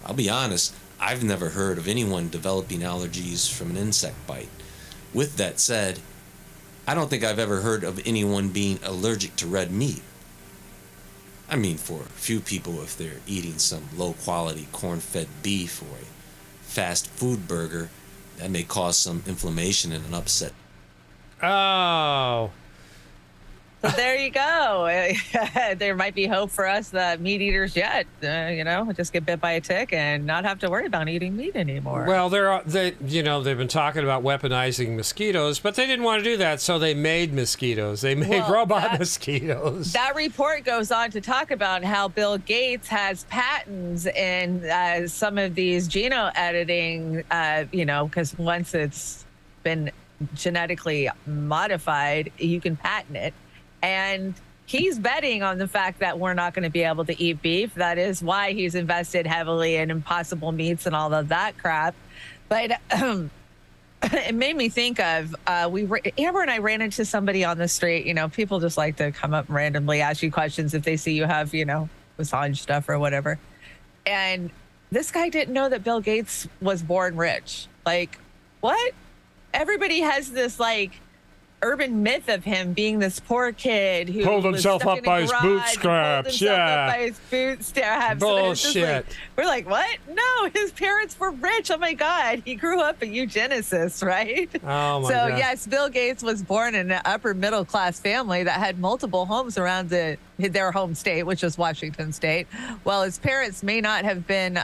I'll be honest, I've never heard of anyone developing allergies from an insect bite. With that said, I don't think I've ever heard of anyone being allergic to red meat. I mean, for a few people, if they're eating some low-quality corn-fed beef or a fast food burger, that may cause some inflammation and an upset. Oh. So there you go. There might be hope for us, the meat eaters, yet. Just get bit by a tick and not have to worry about eating meat anymore. Well, they've been talking about weaponizing mosquitoes, but they didn't want to do that, so they made mosquitoes. They made robot mosquitoes. That report goes on to talk about how Bill Gates has patents in some of these geno editing, because once it's been genetically modified, you can patent it. And he's betting on the fact that we're not going to be able to eat beef. That is why he's invested heavily in Impossible Meats and all of that crap. But it made me think of Amber and I ran into somebody on the street. You know, people just like to come up and randomly ask you questions if they see you have, you know, Assange stuff or whatever. And this guy didn't know that Bill Gates was born rich. Like, what? Everybody has this like urban myth of him being this poor kid who pulled himself up by his bootstraps. Yeah. By his bootstraps. Bullshit. We're like, what? No, his parents were rich. Oh my God. He grew up a eugenicist, right? Oh my God. So yes, Bill Gates was born in an upper middle class family that had multiple homes around their home state, which is Washington State. Well, his parents may not have been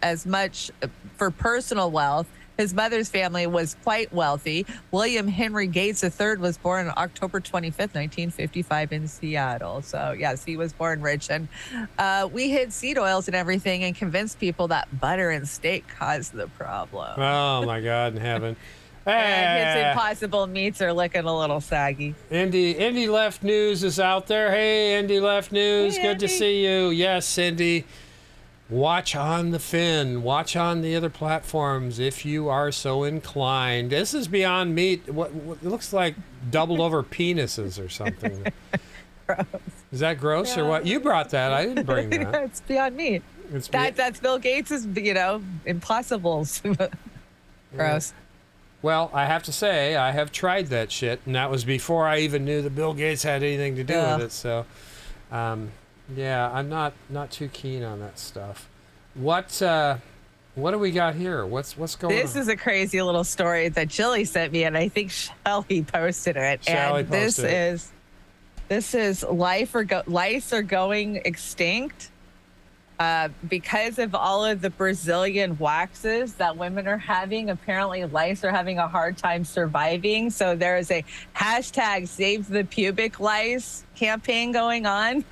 as much for personal wealth. His mother's family was quite wealthy. William Henry Gates III was born on October 25th, 1955 in Seattle. So, yes, he was born rich. And we hid seed oils and everything and convinced people that butter and steak caused the problem. Oh, my God in heaven. And his Impossible Meats are looking a little saggy. Indy Left News is out there. Hey, Indy Left News. Hey, good Andy. to see you. Yes, Cindy. Watch on the Fin. Watch on the other platforms if you are so inclined. This is Beyond Meat. What it looks like doubled over penises or something. Gross. Is that gross or what? You brought that. I didn't bring that. It's Beyond Meat. That's Bill Gates's, Impossibles. Gross. Well, I have to say, I have tried that shit, and that was before I even knew that Bill Gates had anything to do with it. So, yeah, I'm not too keen on that stuff. What do we got here? What's going on? This is a crazy little story that Jilly sent me, and I think Shelly posted it. This is lice are going extinct because of all of the Brazilian waxes that women are having. Apparently, lice are having a hard time surviving. So there is a hashtag Save the Pubic Lice campaign going on.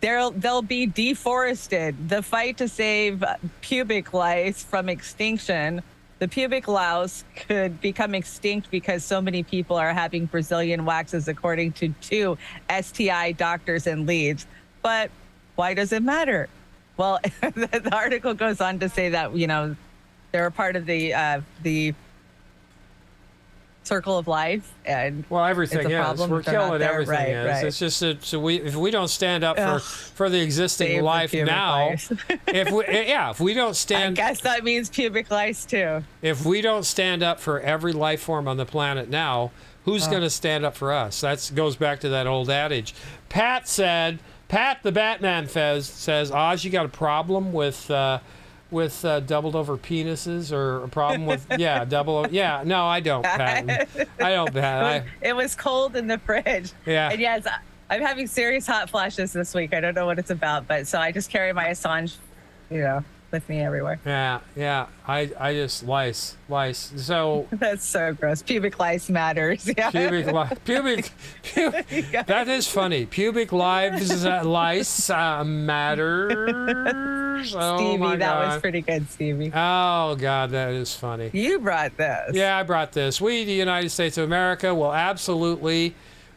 They'll be deforested. The fight to save pubic lice from extinction. The pubic louse could become extinct because so many people are having Brazilian waxes, according to 2 STI doctors and leads. But why does it matter? Well, the article goes on to say that, they're a part of the circle of life, and everything is. We're killing everything. Right. It's just if we don't stand up for the existing life now, if we don't stand, I guess that means pubic lice too. If we don't stand up for every life form on the planet now, who's going to stand up for us? That goes back to that old adage. Pat the Batman says, Oz, you got a problem with doubled over penises, or a problem with no, I don't, Pat. I don't, Pat. It was cold in the fridge. Yeah. And yes, I'm having serious hot flashes this week. I don't know what it's about, but so I just carry my Assange, with me everywhere. Yeah. I just lice. So that's so gross. Pubic lice matters. Yeah. Pubic. That is funny. Pubic lice matters. Oh, Stevie, my God. that was pretty good, Stevie. Oh God, that is funny. You brought this. Yeah, I brought this. We, the United States of America, will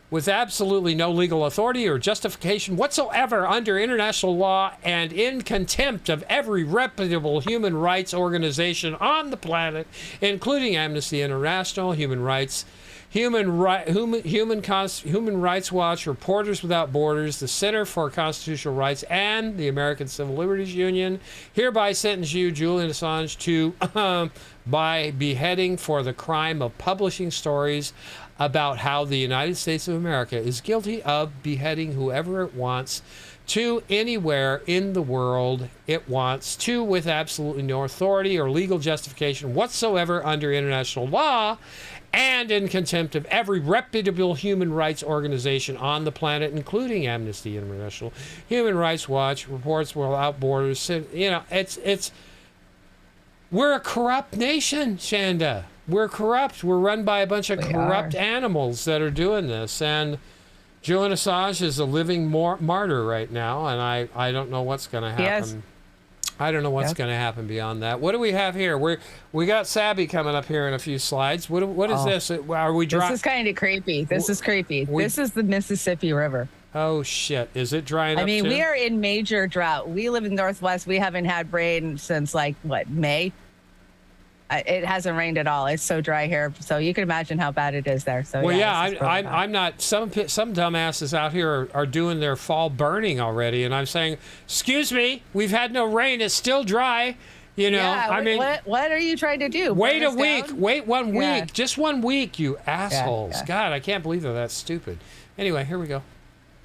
with absolutely no legal authority or justification whatsoever under international law and in contempt of every reputable human rights organization on the planet, including Amnesty International, Human Rights Watch, Reporters Without Borders, the Center for Constitutional Rights, and the American Civil Liberties Union, hereby sentence you, Julian Assange, to by beheading for the crime of publishing stories about how the United States of America is guilty of beheading whoever it wants to anywhere in the world it wants to, with absolutely no authority or legal justification whatsoever under international law, and in contempt of every reputable human rights organization on the planet, including Amnesty International, Human Rights Watch, Reporters Without Borders. We're a corrupt nation, Chanda. We're corrupt. We're run by a bunch of corrupt animals that are doing this. And Julian Assange is a living martyr right now, and I don't know what's going to happen. I don't know what's going to happen beyond that. What do we have here? We got Sabby coming up here in a few slides. What is this? Are we dry? This is kind of creepy. This is creepy. This is the Mississippi River. Oh shit! Is it drying up? I mean, too? we are in major drought. We live in the Northwest. We haven't had rain since May. It hasn't rained at all. It's so dry here. So you can imagine how bad it is there. So well, I'm not. Some dumbasses out here are doing their fall burning already, and I'm saying, excuse me, we've had no rain. It's still dry. You know, I mean, what are you trying to do? Wait a week. Wait 1 week. Yeah. Just 1 week, you assholes. Yeah. God, I can't believe they're that stupid. Anyway, here we go.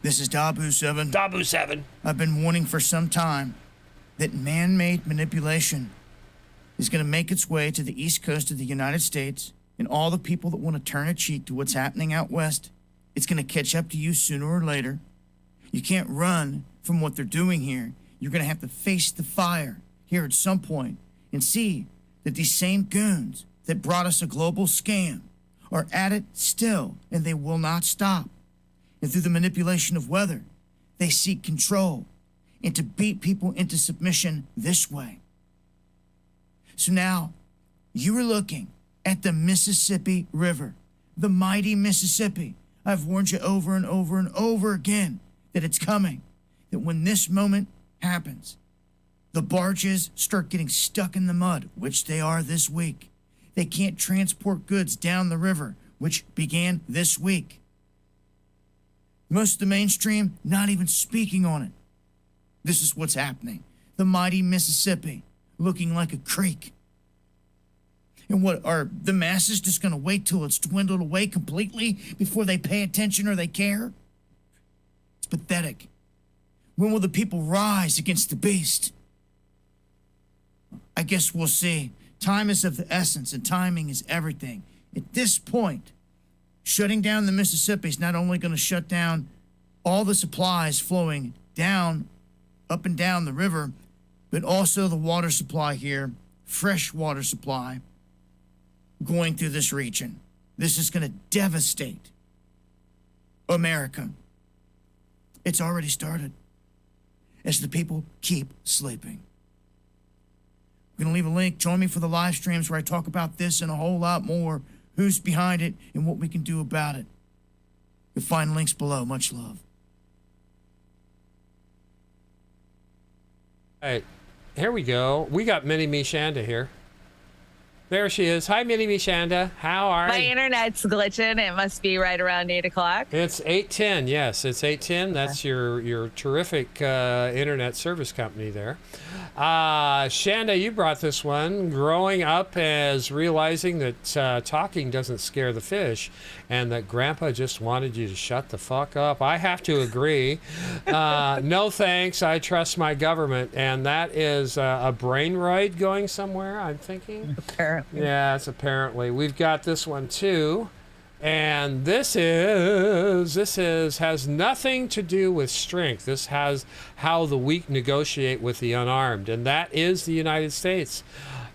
This is Dabu 7. Dabu 7. I've been warning for some time that man-made manipulation is going to make its way to the east coast of the United States, and all the people that want to turn a cheek to what's happening out west, it's going to catch up to you sooner or later. You can't run from what they're doing here. You're going to have to face the fire here at some point and see that these same goons that brought us a global scam are at it still, and they will not stop. And through the manipulation of weather, they seek control and to beat people into submission this way. So now, you are looking at the Mississippi River, the mighty Mississippi. I've warned you over and over and over again that it's coming, that when this moment happens, the barges start getting stuck in the mud, which they are this week. They can't transport goods down the river, which began this week. Most of the mainstream not even speaking on it. This is what's happening. The mighty Mississippi, looking like a creek. And what, are the masses just going to wait till it's dwindled away completely before they pay attention or they care? It's pathetic. When will the people rise against the beast? I guess we'll see. Time is of the essence, and timing is everything. At this point, shutting down the Mississippi is not only going to shut down all the supplies flowing down, up and down the river, but also the water supply here, fresh water supply, going through this region. This is going to devastate America. It's already started as the people keep sleeping. I'm going to leave a link. Join me for the live streams where I talk about this and a whole lot more, who's behind it and what we can do about it. You'll find links below. Much love. All right, here we go. We got Mini Me Shanda here. There she is. Hi, Mini Me Shanda. How are My you? internet's glitching. It must be right around 8 o'clock. It's 8:10. Yes, it's 8:10. That's your terrific internet service company there. Shanda, you brought this one. Growing up as realizing that talking doesn't scare the fish, and that Grandpa just wanted you to shut the fuck up. I have to agree. No thanks. I trust my government, and that is a brainroid going somewhere. I'm thinking. Apparently. Yeah, it's apparently. We've got this one too. And this has nothing to do with strength. This has how the weak negotiate with the unarmed, and that is the United States.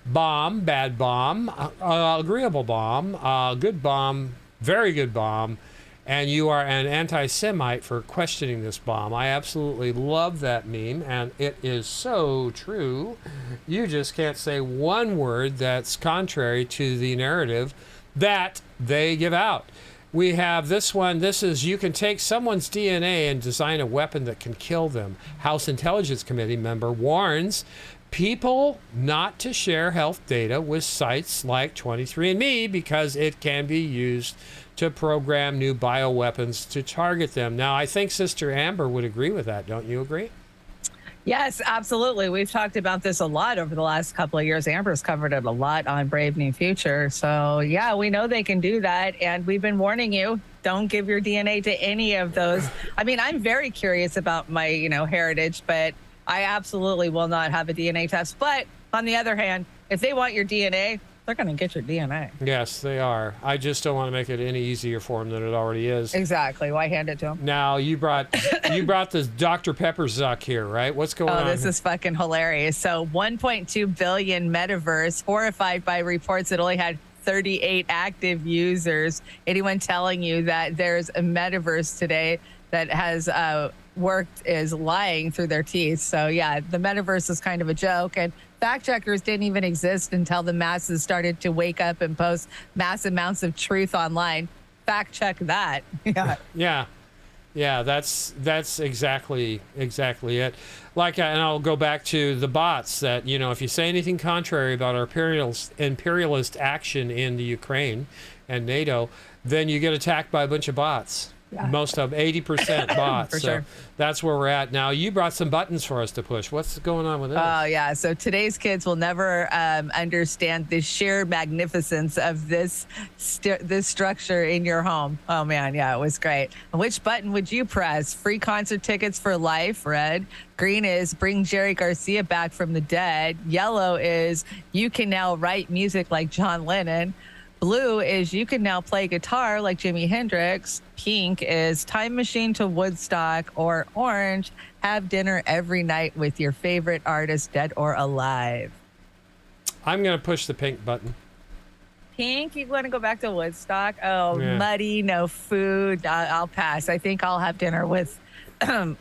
Bomb, bad bomb, agreeable bomb, good bomb, very good bomb, and you are an anti-Semite for questioning this bomb. I absolutely love that meme, and it is so true. You just can't say one word that's contrary to the narrative that they give out. We have this one. This is, you can take someone's DNA and design a weapon that can kill them. House Intelligence Committee member warns people not to share health data with sites like 23andMe because it can be used to program new bioweapons to target them. Now, I think Sister Amber would agree with that. Don't you agree? Yes, absolutely. We've talked about this a lot over the last couple of years. Amber's covered it a lot on Brave New Future. So, yeah, we know they can do that. And we've been warning you, don't give your DNA to any of those. I mean, I'm very curious about my, heritage, but I absolutely will not have a DNA test. But on the other hand, if they want your DNA, they're going to get your DNA. Yes, they are. I just don't want to make it any easier for them than it already is. Exactly. Why hand it to them? Now, you brought this Dr. Pepper Zuck here, right? What's going on? Oh, this is fucking hilarious. So 1.2 billion metaverse, horrified by reports that only had 38 active users. Anyone telling you that there's a metaverse today that has worked is lying through their teeth. So yeah, the metaverse is kind of a joke, and fact checkers didn't even exist until the masses started to wake up and post mass amounts of truth online. Fact check that. Yeah. Yeah, that's exactly it. And I'll go back to the bots that, if you say anything contrary about our imperialist action in the Ukraine and NATO, then you get attacked by a bunch of bots. Yeah. Most of 80% bots. For sure. That's where we're at. Now, you brought some buttons for us to push. What's going on with this? Oh, yeah. So today's kids will never understand the sheer magnificence of this structure in your home. Oh, man. Yeah, it was great. Which button would you press? Free concert tickets for life, red. Green is bring Jerry Garcia back from the dead. Yellow is you can now write music like John Lennon. Blue is you can now play guitar like Jimi Hendrix. Pink is time machine to Woodstock. Or orange, have dinner every night with your favorite artist, dead or alive. I'm going to push the pink button. Pink, you want to go back to Woodstock? Oh, yeah. Muddy, no food. I'll pass. I think I'll have dinner with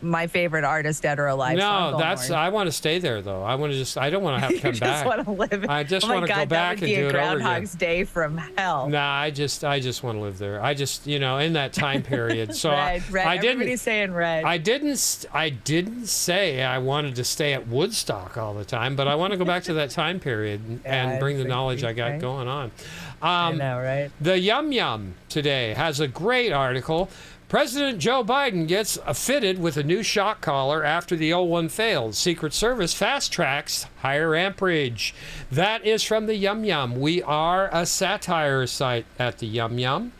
my favorite artist, dead or alive. No, I want to stay there though. I don't want to have to come back. Want to live. I just want to go back and do it over again. Groundhog's Day from hell. Nah, I just want to live there. I just, in that time period. So red. Everybody's saying red. I didn't say I wanted to stay at Woodstock all the time, but I want to go back to that time period and bring the knowledge I got going on. I know, right? The Yum Yum today has a great article. President Joe Biden gets fitted with a new shock collar after the old one failed. Secret Service fast-tracks higher amperage. That is from the Yum Yum. We are a satire site at the Yum Yum.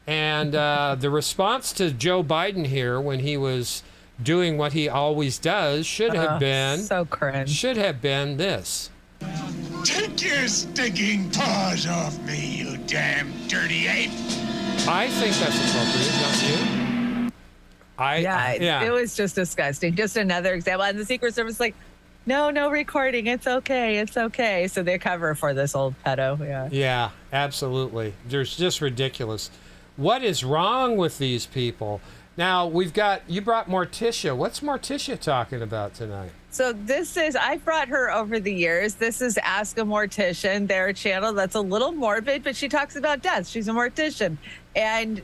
And the response to Joe Biden here when he was doing what he always does should have been... So cringe. Should have been this. Take your stinking paws off me, you damn dirty ape. I think that's appropriate, don't you? It was just disgusting. Just another example. And the Secret Service no recording. It's okay. So they cover for this old pedo. Yeah. Yeah, absolutely. They're just ridiculous. What is wrong with these people? Now, you brought Morticia. What's Morticia talking about tonight? So I've brought her over the years. This is Ask a Mortician, their channel that's a little morbid, but she talks about death. She's a mortician. And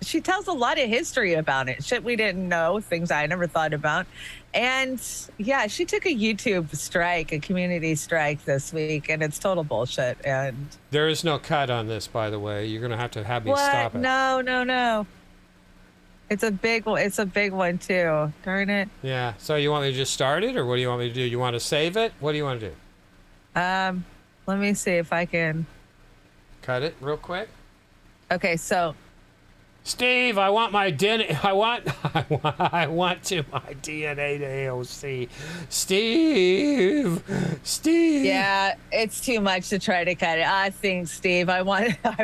she tells a lot of history about it. Shit we didn't know, things I never thought about. And yeah, she took a YouTube strike, a community strike this week, and it's total bullshit. And there is no cut on this, by the way. You're going to have me stop it. No. It's a big one too. Darn it. Yeah. So you want me to just start it, or what do you want me to do? You want to save it? What do you want to do? Let me see if I can cut it real quick. Okay, so Steve, I want my DNA. I want my DNA to AOC. Steve. Yeah, it's too much to try to cut it. I think, Steve, I want my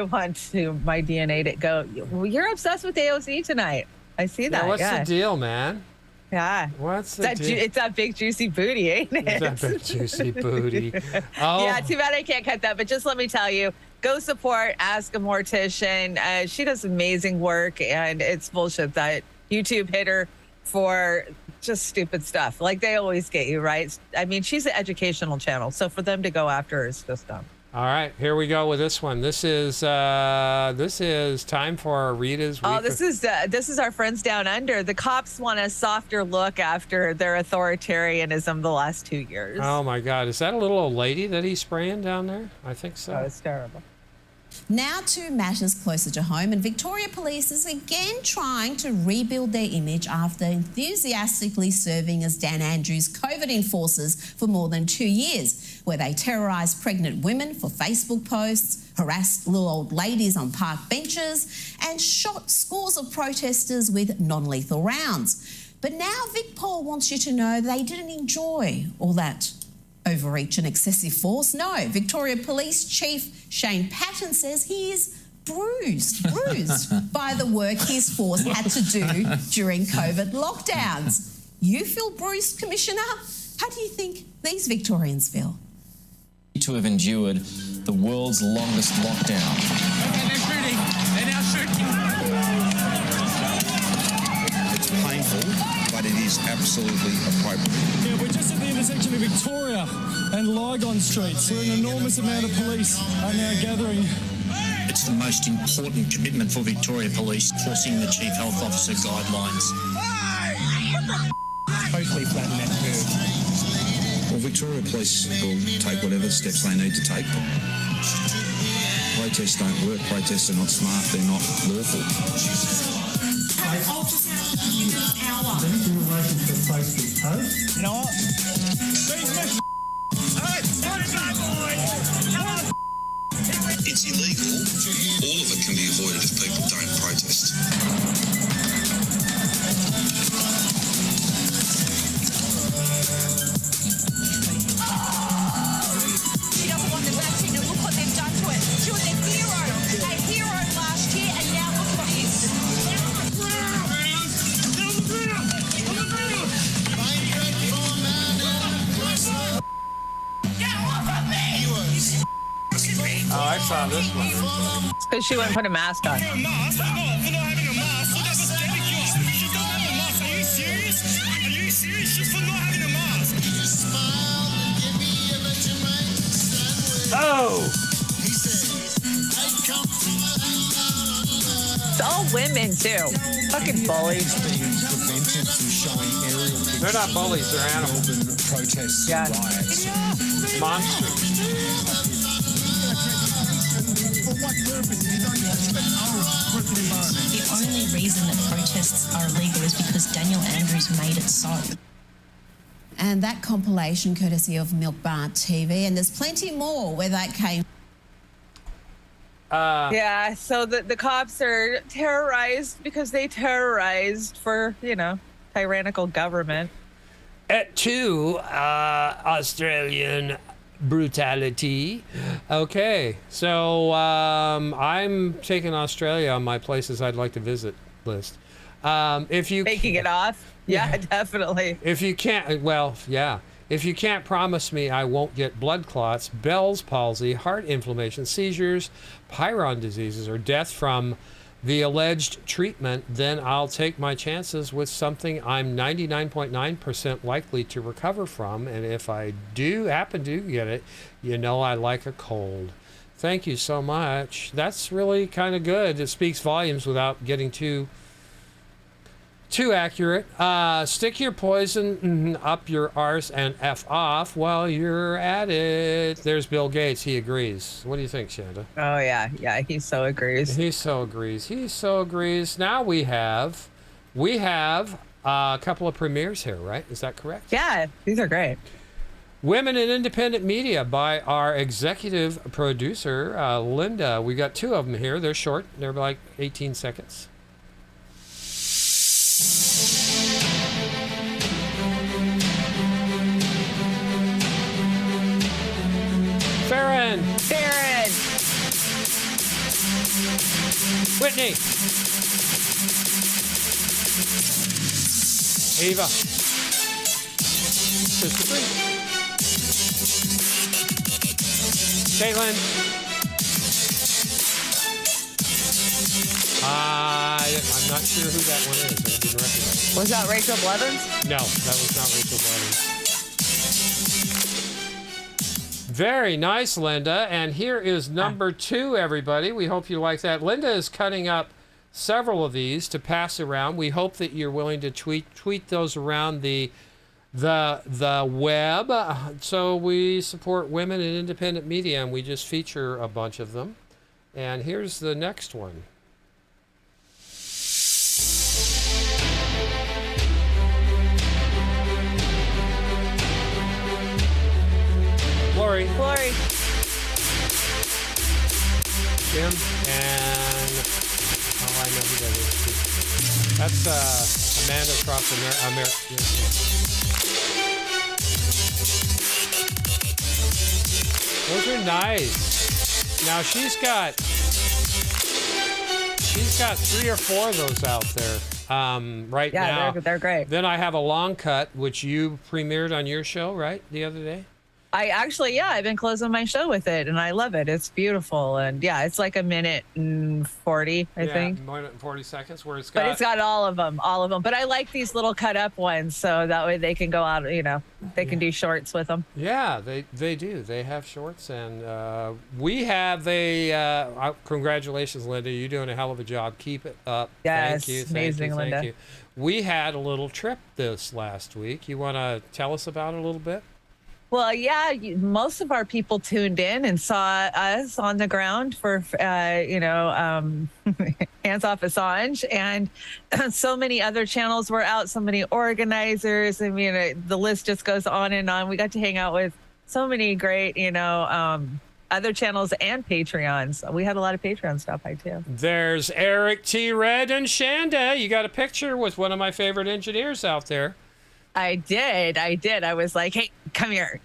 DNA to go. You're obsessed with AOC tonight. I see that. Yeah, what's the deal, man? Yeah. What's the deal? It's that big juicy booty, ain't it? It's that big juicy booty. Oh. Yeah, too bad I can't cut that. But just let me tell you, go support Ask a Mortician. She does amazing work, and it's bullshit that YouTube hit her for just stupid stuff. Like they always get you, right? I mean, she's an educational channel, so for them to go after her is just dumb. All right, here we go with this one. This is time for Rita's week. Oh, this is our friends down under. The cops want a softer look after their authoritarianism the last 2 years. Oh my God, is that a little old lady that he's spraying down there? I think so. Oh, it's terrible. Now to matters closer to home, and Victoria Police is again trying to rebuild their image after enthusiastically serving as Dan Andrews' COVID enforcers for more than 2 years, where they terrorised pregnant women for Facebook posts, harassed little old ladies on park benches, and shot scores of protesters with non-lethal rounds. But now VicPol wants you to know they didn't enjoy all that overreach and excessive force. No, Victoria Police Chief Shane Patton says he is bruised by the work his force had to do during COVID lockdowns. You feel bruised, Commissioner? How do you think these Victorians feel? To have endured the world's longest lockdown. Okay, they're shooting. They're now shooting. It's painful. it is absolutely appropriate. Yeah, we're just at the intersection of Victoria and Lygon Streets, where an enormous amount of police are now gathering. It's the most important commitment for Victoria Police, enforcing the Chief Health Officer guidelines. Hopefully flatten that curve. Well, Victoria Police will take whatever steps they need to take. Protests don't work. Protests are not smart. They're not lawful. Anything in relation to the Facebook post? You know what? It's illegal. All of it can be avoided if people don't protest. She doesn't want the vaccine, and look what they've done to it. She was a hero last year, and now look what this. Oh, I saw this one. It's because she wouldn't put a mask on. Oh! It's all women, too. Fucking bullies. They're not bullies, they're animals. Protests, Yeah. riots. Monsters. The only reason that protests are illegal is because Daniel Andrews made it so. And that compilation courtesy of Milk Bar TV, and there's plenty more where that came. Yeah, so the cops are terrorized because they terrorized for, tyrannical government. At 2, Australian brutality. Okay, so I'm taking Australia on my places I'd like to visit list. If you Making it off? Yeah, definitely. If you can't, well, yeah. If you can't promise me I won't get blood clots, Bell's palsy, heart inflammation, seizures, Peyronie diseases, or death from the alleged treatment, then I'll take my chances with something I'm 99.9% likely to recover from. And if I do happen to get it, I like a cold. Thank you so much. That's really kind of good. It speaks volumes without getting too accurate. Stick your poison up your arse and F off while you're at it. There's Bill Gates. He agrees. What do you think, Chanda? Oh, yeah. Yeah, he so agrees. He so agrees. Now we have a couple of premieres here, right? Is that correct? Yeah, these are great. Women in Independent Media by our executive producer, Linda. We got 2 of them here. They're short. They're like 18 seconds. Farron. Whitney. Eva. Sister Bree. Caitlin. I'm not sure who that one is. I didn't recognize it. Was that Rachel Blevins? No, that was not Rachel Blevins. Very nice, Linda. And here is number 2, everybody. We hope you like that. Linda is cutting up several of these to pass around. We hope that you're willing to tweet those around the web. So we support women in independent media, and we just feature a bunch of them. And here's the next one. Lori. Jim and I know who that is. That's Amanda across America. Those are nice. Now she's got 3 or 4 of those out there right now. Yeah, they're great. Then I have a long cut, which you premiered on your show, right, the other day? I've been closing my show with it, and I love it. It's beautiful, and yeah, it's like a minute and 40, I think. Minute and 40 seconds, where it's But it's got all of them. But I like these little cut up ones, so that way they can go out. They can do shorts with them. Yeah, they do. They have shorts, and we have congratulations, Linda. You're doing a hell of a job. Keep it up. Yes, thank you, amazing, Linda. Thank you. We had a little trip this last week. You want to tell us about it a little bit? Well, yeah, most of our people tuned in and saw us on the ground for, hands off Assange. And so many other channels were out, so many organizers. I mean, the list just goes on and on. We got to hang out with so many great, other channels and Patreons. We had a lot of Patreon stuff, too. There's Eric T. Red and Chanda. You got a picture with one of my favorite engineers out there. I did. I was like, hey, come here.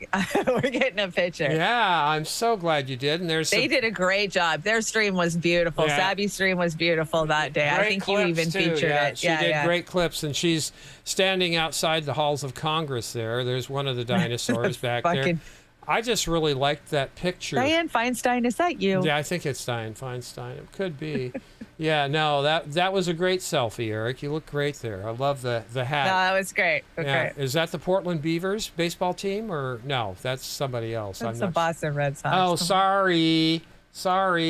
We're getting a picture. Yeah, I'm so glad you did. And they did a great job. Their stream was beautiful. Yeah. Sabby's stream was beautiful that day. Great I think you even featured it. She did great clips, and she's standing outside the halls of Congress there. There's one of the dinosaurs back there. I just really liked that picture. Dianne Feinstein, is that you? Yeah, I think it's Dianne Feinstein. It could be. Yeah, no, that was a great selfie, Eric. You look great there. I love the hat. No, that was great. Okay. Yeah. Is that the Portland Beavers baseball team, or no? That's somebody else. That's the Boston Red Sox. Oh, sorry.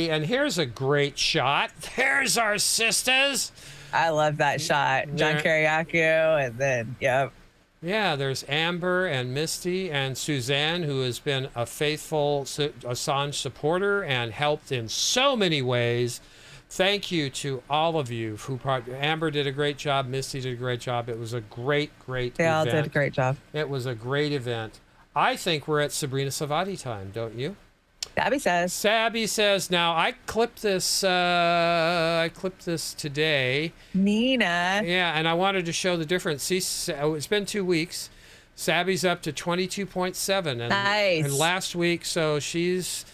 And here's a great shot. There's our sisters. I love that shot. John Kiriakou, and then, yep. Yeah, there's Amber and Misty and Suzanne, who has been a faithful Assange supporter and helped in so many ways. Thank you to all of you. Amber did a great job. Misty did a great job. It was a great event. They all did a great job. It was a great event. I think we're at Sabrina Savati time, don't you? Sabby says. Now, I clipped this today. Nina. Yeah, and I wanted to show the difference. It's been 2 weeks. Sabby's up to 22.7. Nice. And last week, so she's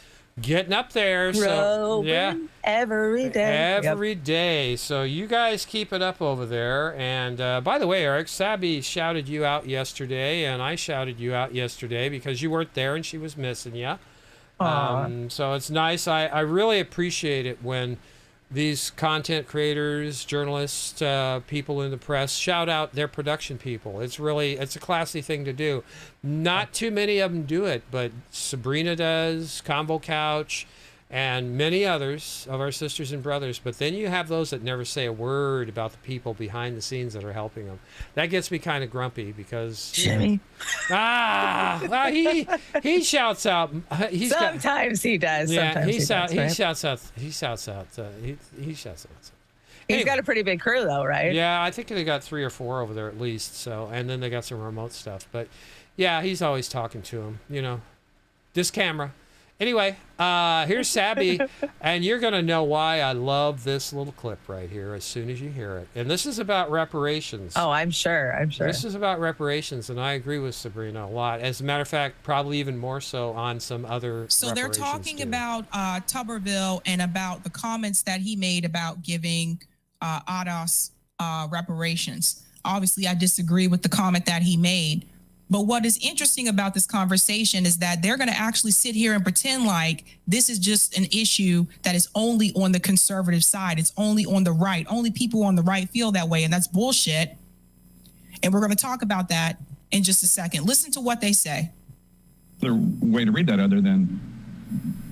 getting up there. Growing every day. Every day. So you guys keep it up over there. And by the way, Eric, Sabby shouted you out yesterday, and I shouted you out yesterday because you weren't there and she was missing you. So it's nice. I really appreciate it when these content creators, journalists, people in the press shout out their production people. It's a classy thing to do. Not too many of them do it, but Sabrina does, Convo Couch, and many others of our sisters and brothers. But then you have those that never say a word about the people behind the scenes that are helping them. That gets me kind of grumpy because Jimmy. He shouts out. Sometimes he does. Yeah, Sometimes he shouts out. He shouts out. He's got a pretty big crew, though, right? Yeah, I think they got 3 or 4 over there at least. So, and then they got some remote stuff. But yeah, he's always talking to him. This camera. Anyway, here's Sabby, and you're going to know why I love this little clip right here as soon as you hear it. And this is about reparations. Oh, I'm sure. This is about reparations, and I agree with Sabrina a lot. As a matter of fact, probably even more so on some other So they're talking about Tuberville and about the comments that he made about giving Ados reparations. Obviously, I disagree with the comment that he made. But what is interesting about this conversation is that they're going to actually sit here and pretend like this is just an issue that is only on the conservative side. It's only on the right. Only people on the right feel that way. And that's bullshit. And we're going to talk about that in just a second. Listen to what they say. There's a way to read that other than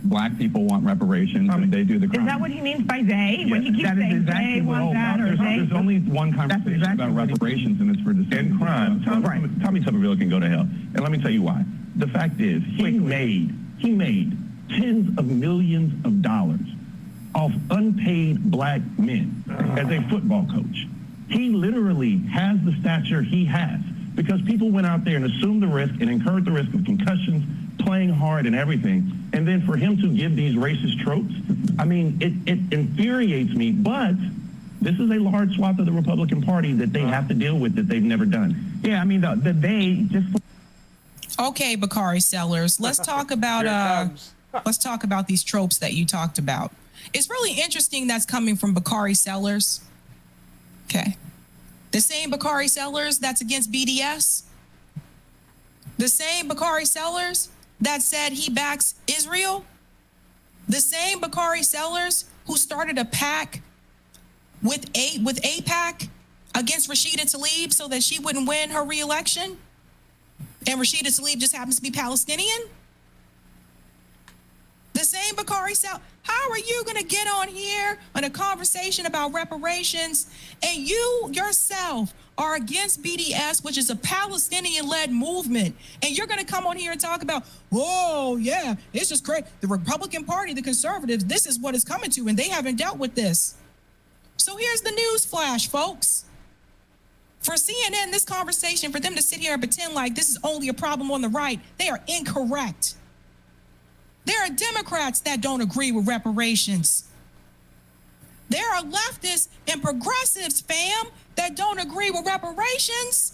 black people want reparations and they do the crime. Is that what he means by they? Yeah, When he keeps saying they want that or they? There's only one conversation about reparations, and it's for the same crime. Tommy Tuberville can go to hell. And let me tell you why. The fact is, he made tens of millions of dollars off unpaid black men as a football coach. He literally has the stature he has because people went out there and assumed the risk and incurred the risk of concussions, playing hard and everything. And then for him to give these racist tropes, I mean, it infuriates me. But this is a large swath of the Republican Party that they have to deal with that they've never done. Yeah, I mean, they just... Okay, Bakari Sellers, let's talk about these tropes that you talked about. It's really interesting that's coming from Bakari Sellers. Okay. The same Bakari Sellers that's against BDS. The same Bakari Sellers that said he backs Israel? The same Bakari Sellers who started a pack with AIPAC against Rashida Tlaib so that she wouldn't win her re-election? And Rashida Tlaib just happens to be Palestinian? The same Bakari Sellers. How are you going to get on here on a conversation about reparations and you yourself are against BDS, which is a Palestinian-led movement, and you're going to come on here and talk about, oh, yeah, it's just great. The Republican Party, the conservatives, this is what it's coming to, and they haven't dealt with this. So here's the news flash, folks. For CNN, this conversation, for them to sit here and pretend like this is only a problem on the right, they are incorrect. There are Democrats that don't agree with reparations. There are leftists and progressives, fam, that don't agree with reparations.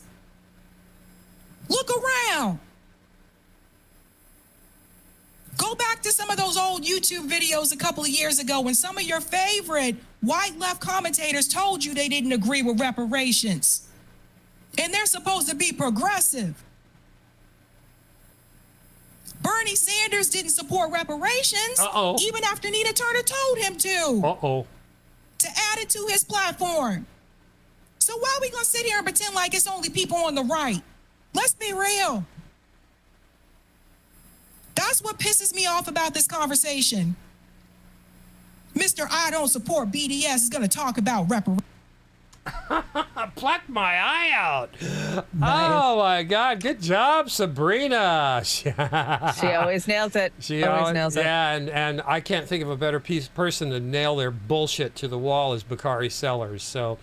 Look around. Go back to some of those old YouTube videos a couple of years ago when some of your favorite white left commentators told you they didn't agree with reparations. And they're supposed to be progressive. Bernie Sanders didn't support reparations, even after Nina Turner told him to. To add it to his platform. So why are we going to sit here and pretend like it's only people on the right? Let's be real. That's what pisses me off about this conversation. Mr. I don't support BDS is going to talk about reparations. Pluck my eye out. Nice. Oh my God. Good job, Sabrina. She always nails it. She always nails it. Yeah, and I can't think of a better person to nail their bullshit to the wall as Bakari Sellers. So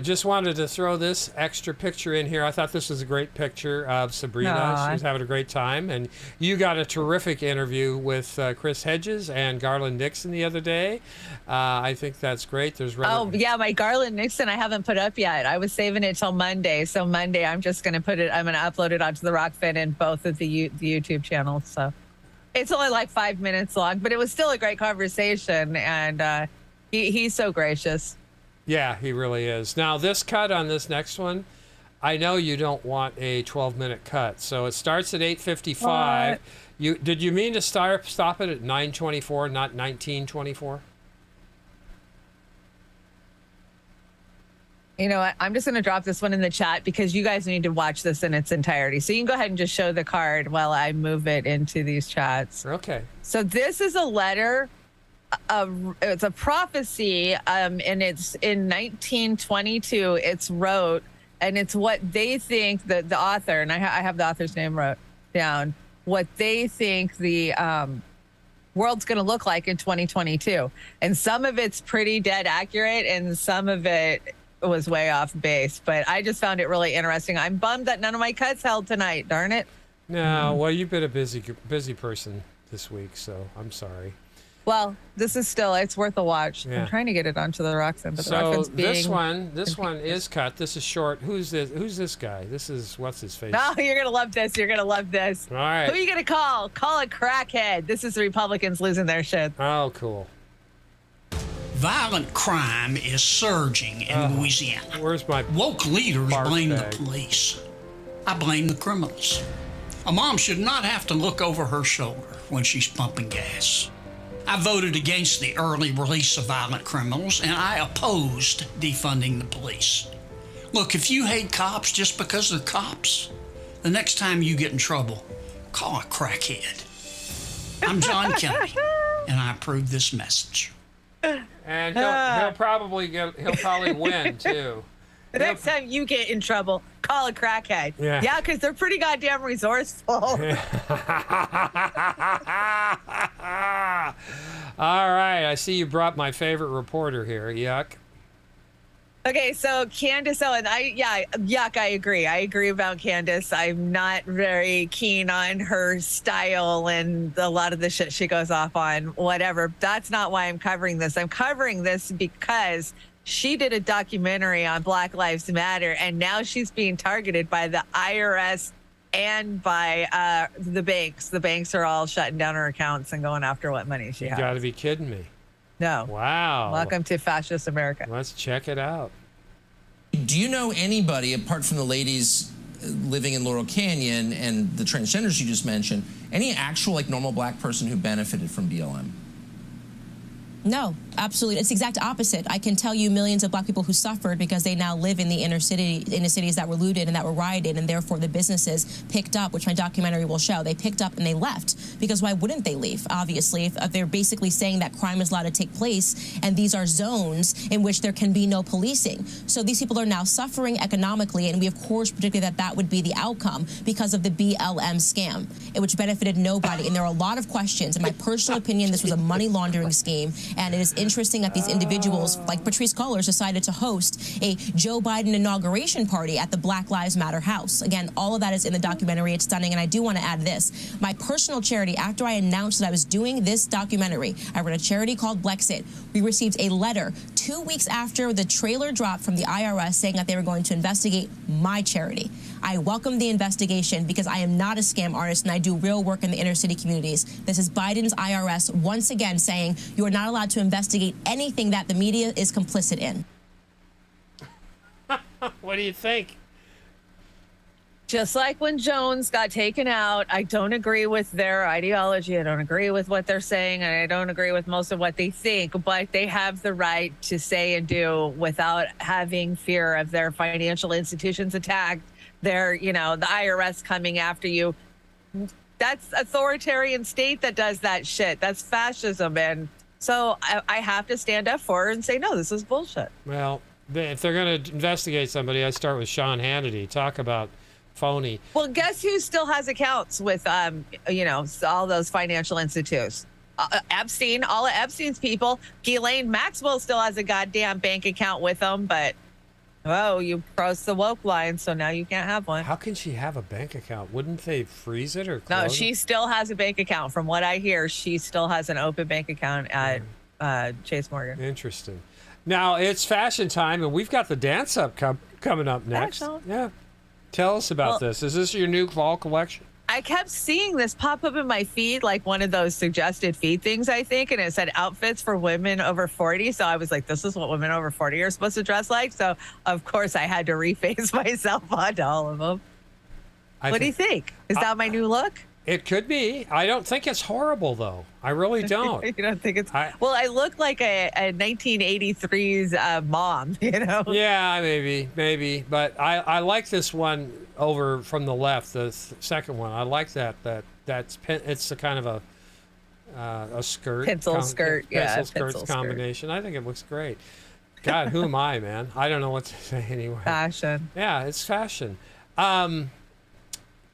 just wanted to throw this extra picture in here. I thought this was a great picture of Sabrina. Aww. She was having a great time. And you got a terrific interview with Chris Hedges and Garland Nixon the other day. I think that's great. There's yeah, my Garland Nixon I haven't put up yet. I was saving it till Monday. So Monday I'm just going to I'm going to upload it onto the Rockfin and both of the YouTube channels. So it's only like 5 minutes long, but it was still a great conversation. And he's so gracious. Yeah, he really is. Now this cut on this next one, I know you don't want a 12-minute cut. So it starts at 8:55. Did you mean to stop it at 9:24, not 19:24? You know what? I'm just going to drop this one in the chat because you guys need to watch this in its entirety. So you can go ahead and just show the card while I move it into these chats. Okay. So this is a letter. It's a prophecy, and it's in 1922. It's wrote, and it's what they think that the author, and I have the author's name wrote down, what they think the world's going to look like in 2022. And some of it's pretty dead accurate, and some of it was way off base, but I just found it really interesting. I'm bummed that none of my cuts held tonight. Darn it. No, well, you've been a busy person this week, so I'm sorry. Well, this is still, it's worth a watch. Yeah. I'm trying to get it onto the Roxanne, but so this one is cut. This is short. Who's this guy? This is, what's his face? Oh, you're going to love this. You're going to love this. All right. Who are you going to call? Call a crackhead. This is the Republicans losing their shit. Oh, cool. Violent crime is surging in Louisiana. Where's my woke leaders blame bag? The police. I blame the criminals. A mom should not have to look over her shoulder when she's pumping gas. I voted against the early release of violent criminals, and I opposed defunding the police. Look, if you hate cops just because they're cops, the next time you get in trouble, call a crackhead. I'm John Kennedy, and I approve this message. And he'll probably win too. The next time you get in trouble, call a crackhead. Yeah, because they're pretty goddamn resourceful. All right, I see you brought my favorite reporter here. Yuck. Okay, so Candace Owen, Yuck, I agree. I agree about Candace. I'm not very keen on her style and a lot of the shit she goes off on, whatever. That's not why I'm covering this. I'm covering this because she did a documentary on Black Lives Matter, and now she's being targeted by the IRS and by the banks. The banks are all shutting down her accounts and going after what money she has. You gotta be kidding me. No. Wow. Welcome to fascist America. Let's check it out. Do you know anybody, apart from the ladies living in Laurel Canyon and the transgenders you just mentioned, any actual like normal black person who benefited from BLM? No, absolutely. It's the exact opposite. I can tell you millions of black people who suffered because they now live in the inner cities that were looted and that were rioted, and therefore the businesses picked up, which my documentary will show. They picked up and they left because why wouldn't they leave? Obviously, if they're basically saying that crime is allowed to take place and these are zones in which there can be no policing. So these people are now suffering economically, and we of course predicted that that would be the outcome because of the BLM scam, which benefited nobody. And there are a lot of questions. In my personal opinion, this was a money laundering scheme. And it is interesting that these individuals, like Patrisse Cullors, decided to host a Joe Biden inauguration party at the Black Lives Matter house. Again, all of that is in the documentary. It's stunning. And I do want to add this. My personal charity, after I announced that I was doing this documentary, I run a charity called Blexit. We received a letter 2 weeks after the trailer dropped from the IRS saying that they were going to investigate my charity. I welcome the investigation because I am not a scam artist and I do real work in the inner city communities. This is Biden's IRS once again saying you are not allowed to investigate anything that the media is complicit in. What do you think? Just like when Jones got taken out, I don't agree with their ideology. I don't agree with what they're saying. And I don't agree with most of what they think, but they have the right to say and do without having fear of their financial institutions attacked. They're, the IRS coming after you. That's authoritarian state that does that shit. That's fascism. And so I have to stand up for her and say, no, this is bullshit. Well, if they're going to investigate somebody, I start with Sean Hannity. Talk about phony. Well, guess who still has accounts with, all those financial institutes? Epstein, all of Epstein's people. Ghislaine Maxwell still has a goddamn bank account with them, but you crossed the woke line, so now you can't have one. How can she have a bank account? Wouldn't they freeze it or close No, she still has a bank account. From what I hear, she still has an open bank account at Chase Morgan. Interesting. Now, it's fashion time, and we've got the dance up coming up next. Excellent. Yeah. Tell us about this. Is this your new fall collection? I kept seeing this pop up in my feed, like one of those suggested feed things, I think, and it said outfits for women over 40. So I was like, this is what women over 40 are supposed to dress like. So, of course, I had to reface myself onto all of them. What do you think? Is that my new look? It could be. I don't think it's horrible, though. I really don't. You don't think it's... Well, I look like a 1983's mom, Yeah, maybe. But I like this one over from the left, the second one. I like that. It's a kind of a skirt. Pencil skirt, pencil combination. I think it looks great. God, who am I, man? I don't know what to say anyway. Fashion. Yeah, it's fashion.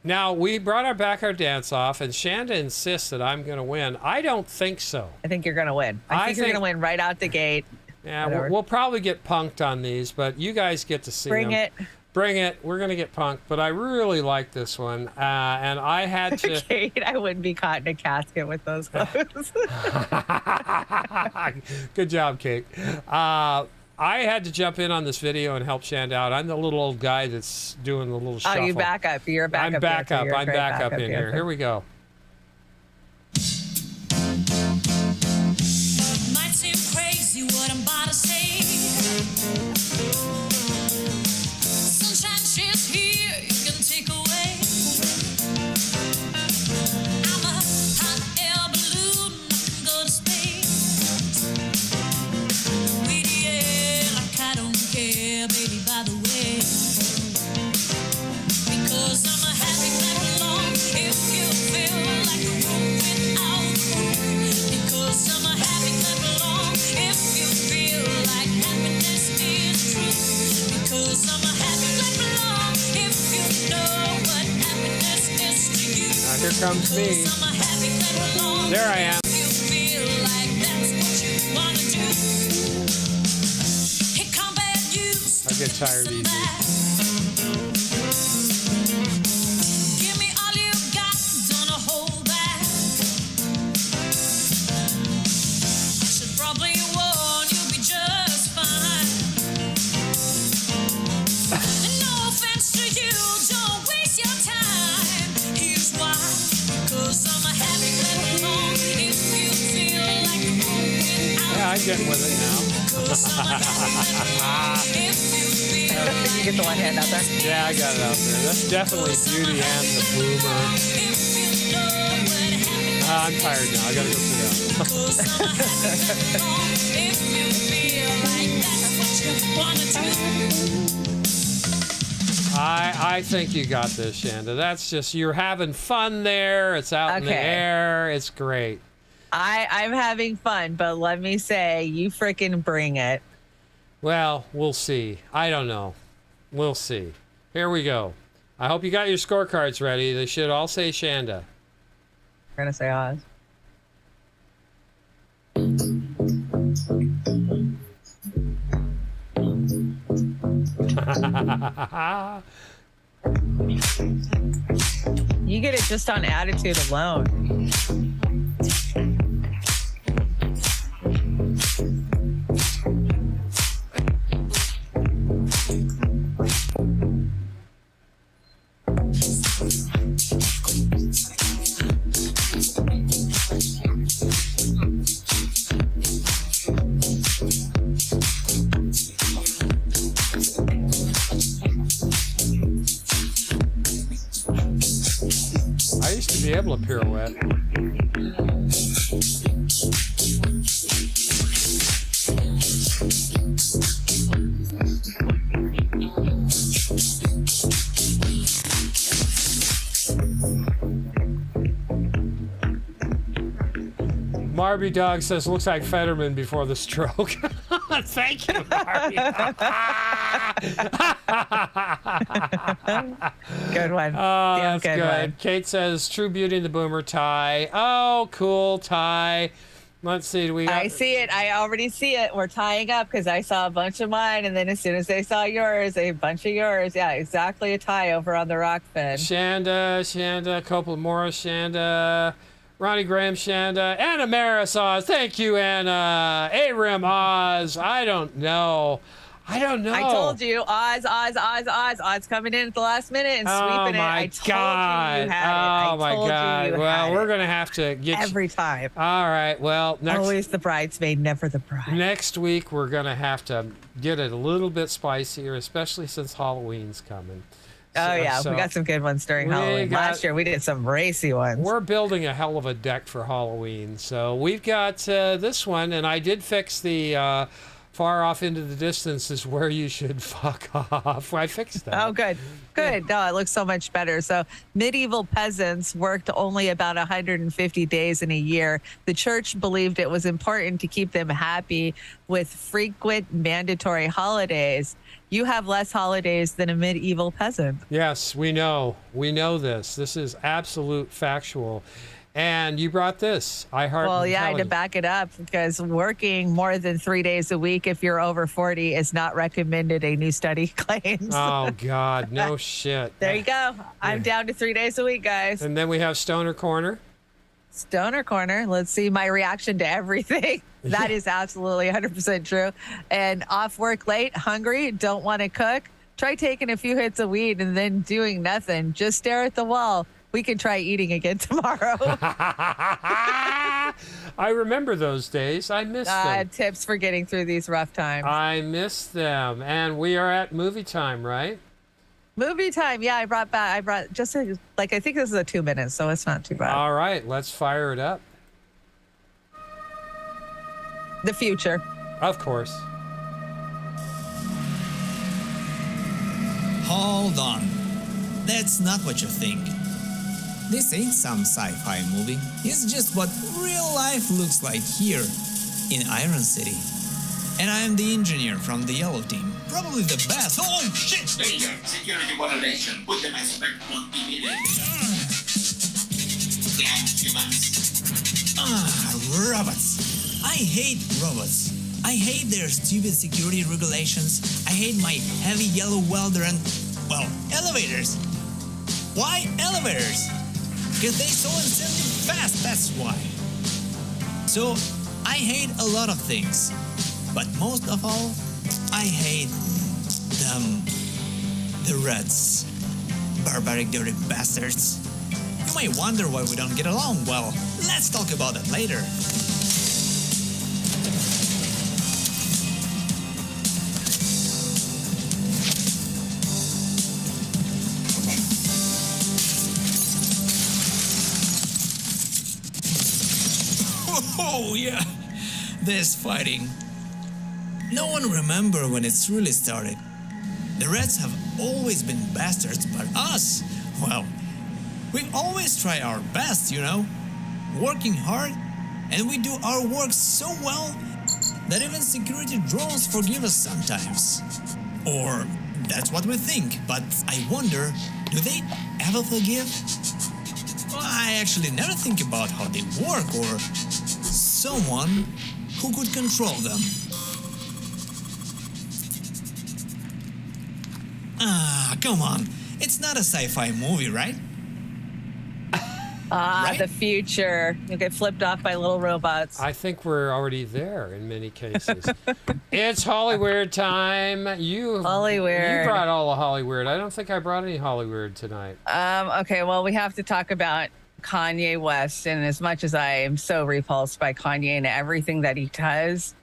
Now, we brought our dance off, and Chanda insists that I'm going to win. I don't think so. I think you're going to win. I think you're going to win right out the gate. Yeah, we'll probably get punked on these, but you guys get to see them. Bring it. We're going to get punked, but I really like this one, and I had to... Kate, I wouldn't be caught in a casket with those clothes. Good job, Kate. I had to jump in on this video and help Chanda out. I'm the little old guy that's doing the little shuffle. Oh, you back up. You're a backup. I'm back up. I'm back up in here. Here we go. Might seem crazy what I'm about to say. Sunshine, she's here. You can take away. I'm a hot air balloon. I can go to space. With the air like I don't care, baby, by the way. Because I'm a happy clap along if you feel like a room without room. Because I'm a happy clap along if you feel like happiness is true. Because I'm a happy clap along if you know what happiness is to you. Here comes me. I'm a happy clap along there I am. if you feel like that's what you want to do. Hey, combat use. I get tired easy. Give me all you got, don't hold back. I should probably warn you'll be just fine. No offense to you, don't waste your time. Here's why. Because I'm a happy clap along if you feel like a room without. Yeah, I'm getting with it now. Because I'm a happy clap along if you feel You get the one hand out there. Yeah, I got it out there. That's definitely Beauty and the Boomer. I'm tired now. I gotta go sit down. I think you got this, Chanda. That's just, you're having fun there. It's out in the air. It's great. I'm having fun, but let me say, you freaking bring it. Well, we'll see. I don't know. We'll see. Here we go. I hope you got your scorecards ready. They should all say Chanda. We're gonna say Oz. You get it just on attitude alone. I used to be able to pirouette. Marby Dog says, looks like Fetterman before the stroke. Thank you, Marby. Good one. Oh, Yeah, that's good good. one. Kate says, True Beauty and the Boomer tie. Oh, cool, tie. Let's see. Do we got... I see it. I already see it. We're tying up because I saw a bunch of mine, and then as soon as they saw yours, a bunch of yours. Yeah, exactly a tie over on the rock fin. Chanda, Coppola Morris, Chanda, Ronnie Graham, Chanda, Anna Maris Oz. Thank you, Anna. Aram Oz. I don't know. I told you, Oz coming in at the last minute and sweeping it. I told you you had it. Oh my God. Well, we're going to have to get every time. All right. Well, always the bridesmaid, never the bride. Next week, we're going to have to get it a little bit spicier, especially since Halloween's coming. Oh, yeah. We got some good ones during Halloween. Last year, we did some racy ones. We're building a hell of a deck for Halloween. So we've got this one, and I did fix the far off into the distance is where you should fuck off. I fixed that. Oh, good. Good. No, it looks so much better. So medieval peasants worked only about 150 days in a year. The church believed it was important to keep them happy with frequent mandatory holidays. You have less holidays than a medieval peasant. Yes, we know. We know this. This is absolute factual. And you brought this. Well, yeah, I had to back it up because working more than 3 days a week if you're over 40 is not recommended, a new study claims. Oh, God. No shit. There you go. I'm down to 3 days a week, guys. And then we have Stoner Corner. Stoner Corner. Let's see my reaction to everything. That is absolutely 100% true. And off work late, hungry, don't want to cook. Try taking a few hits of weed and then doing nothing. Just stare at the wall. We can try eating again tomorrow. I remember those days. I miss them. Tips for getting through these rough times. I miss them. And we are at movie time, right? Movie time. Yeah, I brought just I think this is a 2 minutes, so it's not too bad. All right, let's fire it up. The future. Of course. Hold on. That's not what you think. This ain't some sci-fi movie. It's just what real life looks like here in Iron City. And I'm the engineer from the Yellow Team. Probably the best. Oh, shit! Major security violation. Put them as spectrum immediately. Robots. I hate robots. I hate their stupid security regulations. I hate my heavy yellow welder and, well, elevators. Why elevators? Because they so insanely fast, that's why. So, I hate a lot of things. But most of all, I hate them. The Reds. Barbaric, dirty bastards. You may wonder why we don't get along. Well, let's talk about that later. Oh, yeah. This fighting. No one remember when it's really started. The Reds have always been bastards, but us, well, we always try our best, you know? Working hard, and we do our work so well that even security drones forgive us sometimes. Or that's what we think, but I wonder, do they ever forgive? Well, I actually never think about how they work or someone who could control them. Ah, come on. It's not a sci-fi movie, right? Right? The future. You'll get flipped off by little robots. I think we're already there in many cases. It's Hollyweird time. Hollyweird. You brought all the Hollyweird. I don't think I brought any Hollyweird tonight. Okay, well, we have to talk about Kanye West. And as much as I am so repulsed by Kanye and everything that he does,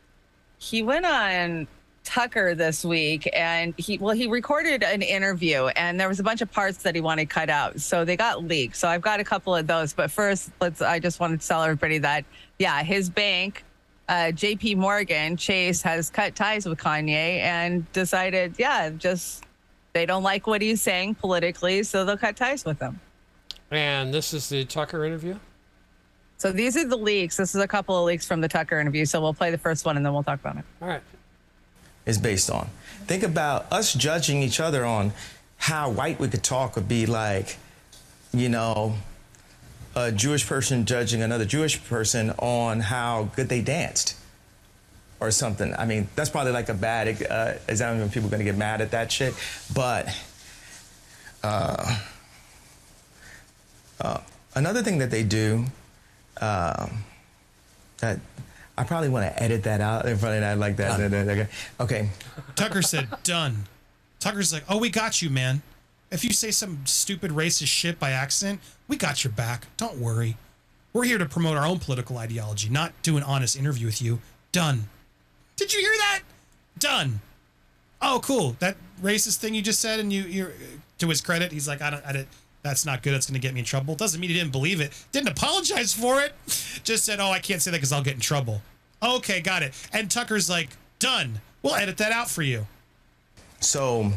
he went on Tucker this week and he recorded an interview and there was a bunch of parts that he wanted cut out. So they got leaked. So I've got a couple of those. But first, I just wanted to tell everybody that, yeah, his bank, JP Morgan Chase, has cut ties with Kanye and decided, they don't like what he's saying politically, so they'll cut ties with him. And this is the Tucker interview? So these are the leaks. This is a couple of leaks from the Tucker interview. So we'll play the first one and then we'll talk about it. All right. Is based on. Think about us judging each other on how white we could talk would be like, you know, a Jewish person judging another Jewish person on how good they danced or something. I mean, that's probably like a bad example when people are going to get mad at that shit. But another thing that they do that I probably want to edit that out in front of that like that. Okay. Tucker said, done. Tucker's like, oh, we got you, man. If you say some stupid racist shit by accident, we got your back. Don't worry. We're here to promote our own political ideology, not do an honest interview with you. Done. Did you hear that? Done. Oh, cool. That racist thing you just said, and you're to his credit, he's like, I don't, that's not good. That's going to get me in trouble. Doesn't mean he didn't believe it. Didn't apologize for it. Just said, oh, I can't say that because I'll get in trouble. Okay, got it. And Tucker's like, done. We'll edit that out for you. So,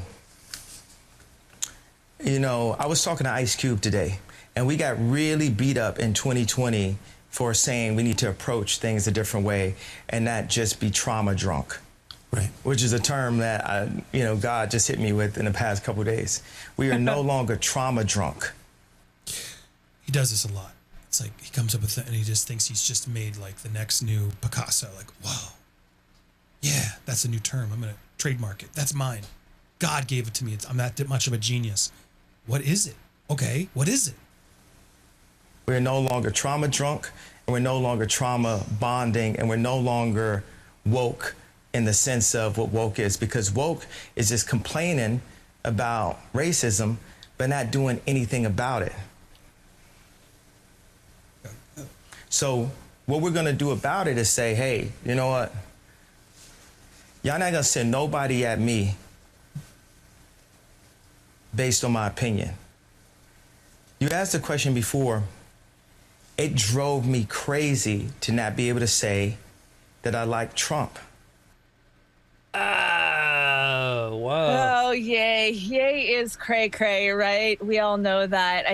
you know, I was talking to Ice Cube today, and we got really beat up in 2020 for saying we need to approach things a different way and not just be trauma drunk. Right. Which is a term that God just hit me with in the past couple of days. We are no longer trauma drunk. He does this a lot. It's like he comes up with it and he just thinks he's just made like the next new Picasso. Like, wow. Yeah, that's a new term. I'm going to trademark it. That's mine. God gave it to me. I'm that much of a genius. What is it? Okay, what is it? We're no longer trauma drunk, and we're no longer trauma bonding, and we're no longer woke in the sense of what woke is, because woke is just complaining about racism, but not doing anything about it. So what we're gonna do about it is say, hey, you know what? Y'all not gonna send nobody at me based on my opinion. You asked the question before. It drove me crazy to not be able to say that I like Trump. Oh, whoa. Oh, yay. Yay is cray-cray, right? We all know that.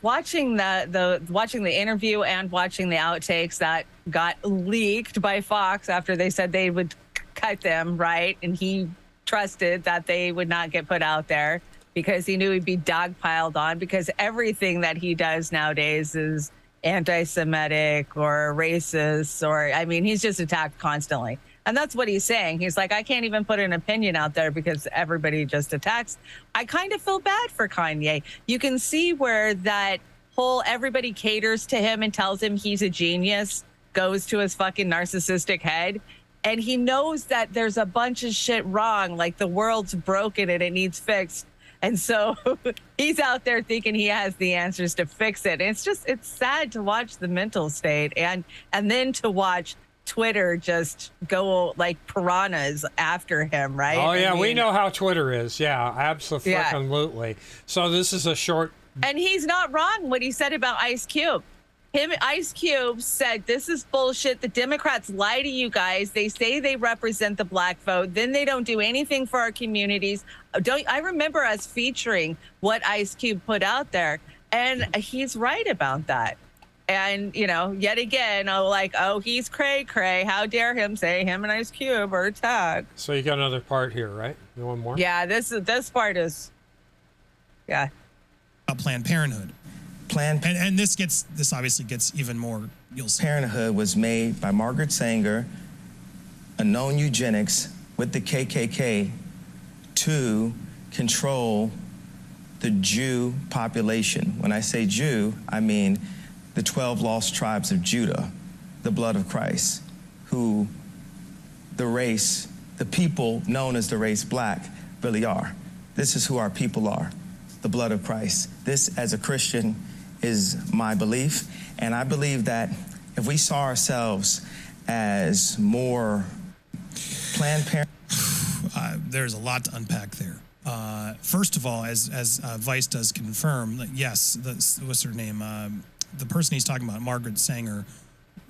Watching the interview and watching the outtakes that got leaked by Fox after they said they would cut them, right? And he trusted that they would not get put out there because he knew he'd be dogpiled on, because everything that he does nowadays is anti-Semitic or racist, or, I mean, he's just attacked constantly. And that's what he's saying. He's like, I can't even put an opinion out there because everybody just attacks. I kind of feel bad for Kanye. You can see where that whole everybody caters to him and tells him he's a genius goes to his fucking narcissistic head. And he knows that there's a bunch of shit wrong, like the world's broken and it needs fixed. And so he's out there thinking he has the answers to fix it. And it's sad to watch the mental state and then to watch Twitter just go like piranhas after him, right? Oh, yeah, we know how Twitter is. Yeah, absolutely. Yeah. So this is a short... And he's not wrong what he said about Ice Cube. Ice Cube said, this is bullshit. The Democrats lie to you guys. They say they represent the black vote. Then they don't do anything for our communities. I remember us featuring what Ice Cube put out there. And he's right about that. And, yet again, he's cray cray. How dare him say him and Ice Cube are tag. So you got another part here, right? You want more? Yeah, this part is, yeah. Planned Parenthood. And this obviously gets even more. Parenthood was made by Margaret Sanger, a known eugenics with the KKK, to control the Jew population. When I say Jew, I mean the 12 lost tribes of Judah, the blood of Christ, who the people known as the race black really are. This is who our people are, the blood of Christ. This, as a Christian, is my belief, and I believe that if we saw ourselves as more Planned Parenthood. There's a lot to unpack there. First of all, as Vice does confirm, that yes, what's her name? The person he's talking about, Margaret Sanger,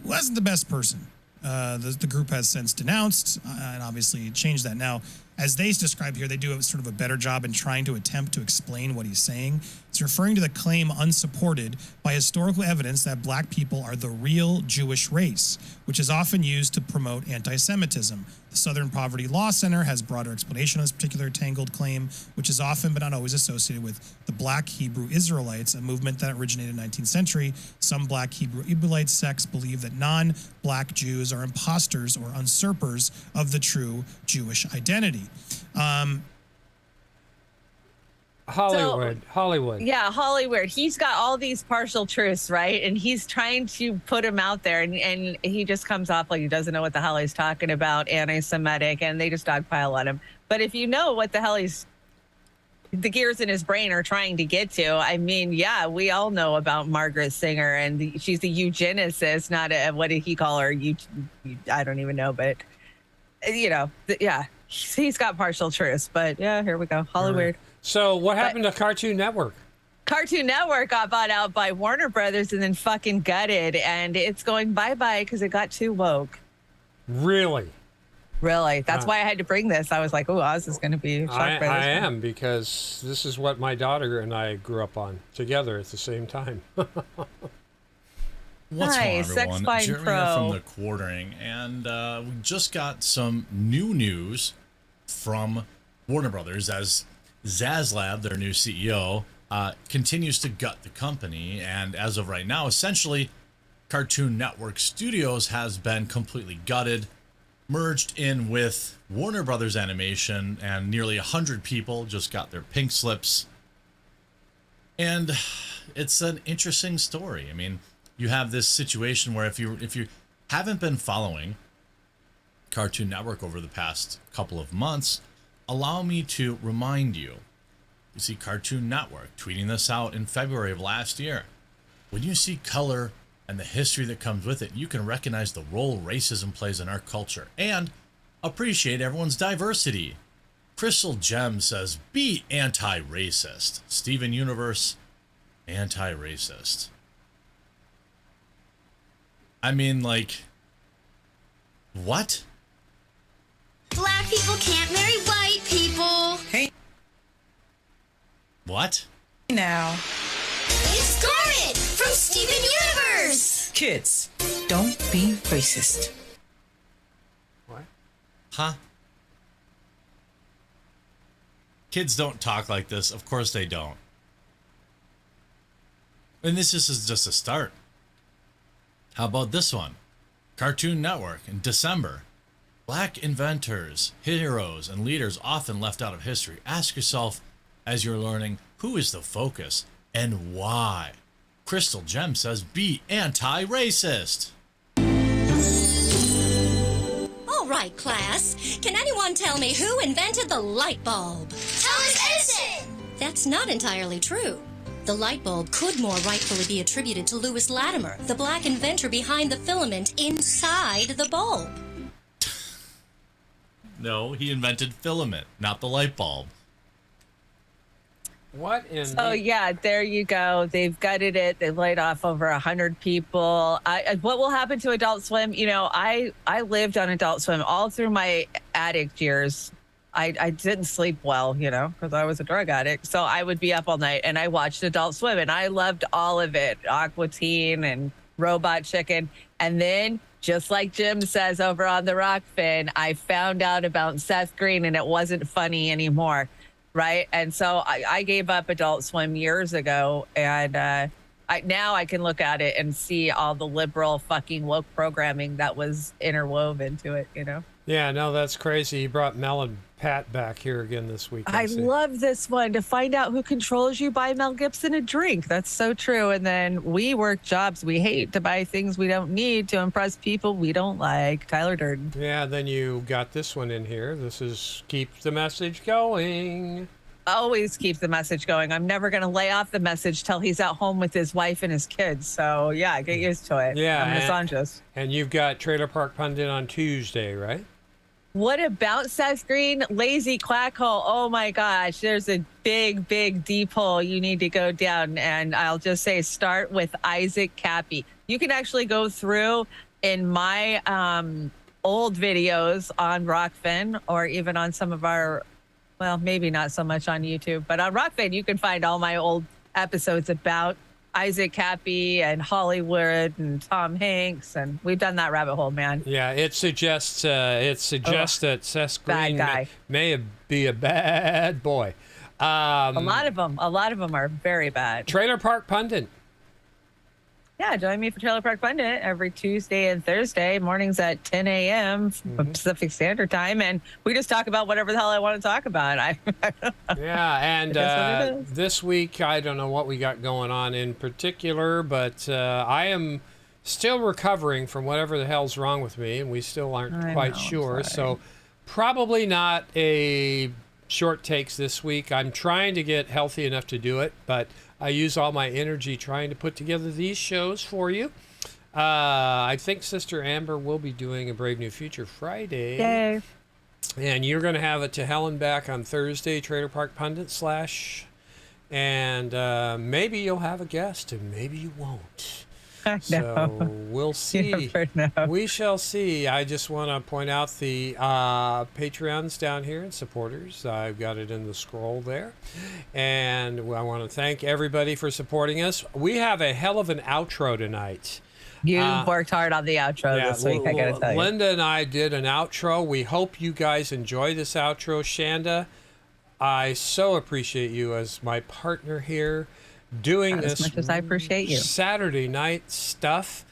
wasn't the best person. The group has since denounced and obviously changed that. Now, as they describe here, they do a sort of a better job in trying to attempt to explain what he's saying. It's referring to the claim unsupported by historical evidence that black people are the real Jewish race, which is often used to promote anti-Semitism. The Southern Poverty Law Center has broader explanation on this particular tangled claim, which is often but not always associated with the Black Hebrew Israelites, a movement that originated in the 19th century. Some Black Hebrew Israelite sects believe that non-Black Jews are imposters or usurpers of the true Jewish identity. Hollywood. Yeah, Hollywood. He's got all these partial truths, right? And he's trying to put them out there, and he just comes off like he doesn't know what the hell he's talking about, anti-Semitic, and they just dogpile on him. But if you know what the hell the gears in his brain are trying to get to, I mean, yeah, we all know about Margaret Sanger, and she's a eugenicist, not what did he call her? I don't even know, but, yeah, he's got partial truths. But, yeah, here we go. Hollywood. So what happened to Cartoon Network? Cartoon Network got bought out by Warner Brothers and then fucking gutted, and it's going bye-bye because it got too woke. Really? That's why I had to bring this. I was like, oh, Oz is going to be shocked by this. I am, because this is what my daughter and I grew up on together at the same time. What's nice. going on, everyone? Sex Jeremy Pro. here from the Quartering, and we just got some new news from Warner Brothers as Zaslav, their new CEO, continues to gut the company, and as of right now, essentially, Cartoon Network Studios has been completely gutted, merged in with Warner Brothers Animation, and nearly 100 people just got their pink slips. And it's an interesting story. I mean, you have this situation where if you haven't been following Cartoon Network over the past couple of months, allow me to remind you. You see Cartoon Network tweeting this out in February of last year. When you see color and the history that comes with it, you can recognize the role racism plays in our culture and appreciate everyone's diversity. Crystal Gem says, be anti-racist. Steven Universe, anti-racist. I mean, like, what? Black people can't marry white people. Hey. What? Now. It's Scarlet from Steven Universe. Kids, don't be racist. What? Huh? Kids don't talk like this. Of course they don't. And this is just a start. How about this one? Cartoon Network in December. Black inventors, heroes, and leaders often left out of history. Ask yourself, as you're learning, who is the focus and why? Crystal Gem says, be anti-racist. All right, class. Can anyone tell me who invented the light bulb? Thomas Edison! That's not entirely true. The light bulb could more rightfully be attributed to Lewis Latimer, the black inventor behind the filament inside the bulb. No, he invented filament, not the light bulb. What in? Oh yeah, there you go. They've gutted it. They've laid off over 100 people. What will happen to Adult Swim? You know, I lived on Adult Swim all through my addict years. I didn't sleep well, you know, because I was a drug addict. So I would be up all night, and I watched Adult Swim, and I loved all of it, Aqua Teen and Robot Chicken. And then, just like Jim says over on the Rockfin, I found out about Seth Green, and it wasn't funny anymore. Right. And so I gave up Adult Swim years ago. And now I can look at it and see all the liberal fucking woke programming that was interwoven to it, you know? Yeah, no, that's crazy. You brought Mel and Pat back here again this week. I love this one. To find out who controls you, buy Mel Gibson a drink. That's so true. And then we work jobs we hate to buy things we don't need to impress people we don't like. Tyler Durden. Yeah, then you got this one in here. This is Keep the Message Going. Always keep the message going. I'm never going to lay off the message till he's at home with his wife and his kids. So, yeah, get used to it. Yeah. I'm misogynist. And you've got Trailer Park Pundit on Tuesday, right? What about Seth Green? Lazy quack hole. Oh my gosh. There's a big, big deep hole you need to go down. And I'll just say start with Isaac Cappy. You can actually go through in my old videos on Rockfin or even on some of our, well, maybe not so much on YouTube, but on Rockfin, you can find all my old episodes about Isaac Cappy and Hollywood and Tom Hanks, and we've done that rabbit hole, man. Yeah, it suggests that Seth Green may be a bad boy. A lot of them are very bad. Trailer Park Pundit. Yeah, join me for Trailer Park Pundit every Tuesday and Thursday mornings at 10 a.m. Pacific Standard Time, and we just talk about whatever the hell I want to talk about. Yeah, and this week, I don't know what we got going on in particular, but I am still recovering from whatever the hell's wrong with me, and we still aren't quite sure. So probably not a short takes this week. I'm trying to get healthy enough to do it, but I use all my energy trying to put together these shows for you. I think Sister Amber will be doing a Brave New Future Friday. Yay. And you're going to have it to Hell and Back on Thursday, Trailer Park Pundit / and maybe you'll have a guest and maybe you won't. So we'll see. We shall see. I just want to point out the Patreons down here and supporters. I've got it in the scroll there. And I want to thank everybody for supporting us. We have a hell of an outro tonight. You worked hard on the outro this week, I got to tell you. Linda and I did an outro. We hope you guys enjoy this outro. Shanda, I so appreciate you as my partner here. Doing Not this as much as I appreciate you. Saturday night stuff.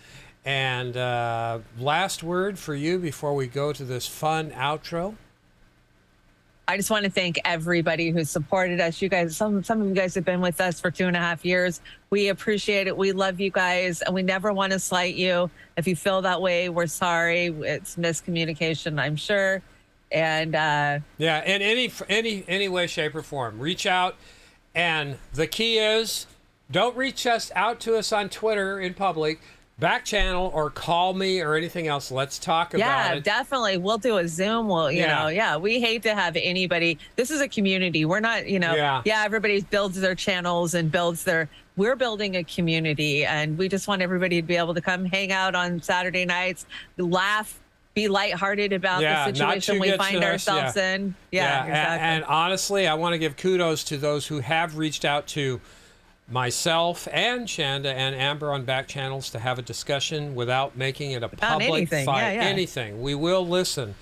And last word for you before we go to this fun outro. I just want to thank everybody who supported us. You guys, some of you guys have been with us for 2.5 years. We appreciate it. We love you guys, and we never want to slight you. If you feel that way, we're sorry. It's miscommunication, I'm sure. And yeah, in any way, shape, or form, reach out. And the key is, don't reach out to us on Twitter in public, back channel, or call me or anything else. Let's talk about it. Yeah, definitely. We'll do a Zoom. We'll, you know, we hate to have anybody. This is a community. We're not, everybody builds their channels and we're building a community, and we just want everybody to be able to come hang out on Saturday nights, laugh, be lighthearted about the situation we find ourselves in. Yeah, exactly. And honestly, I want to give kudos to those who have reached out to myself and Chanda and Amber on back channels to have a discussion without making it a public fight. Anything. We will listen.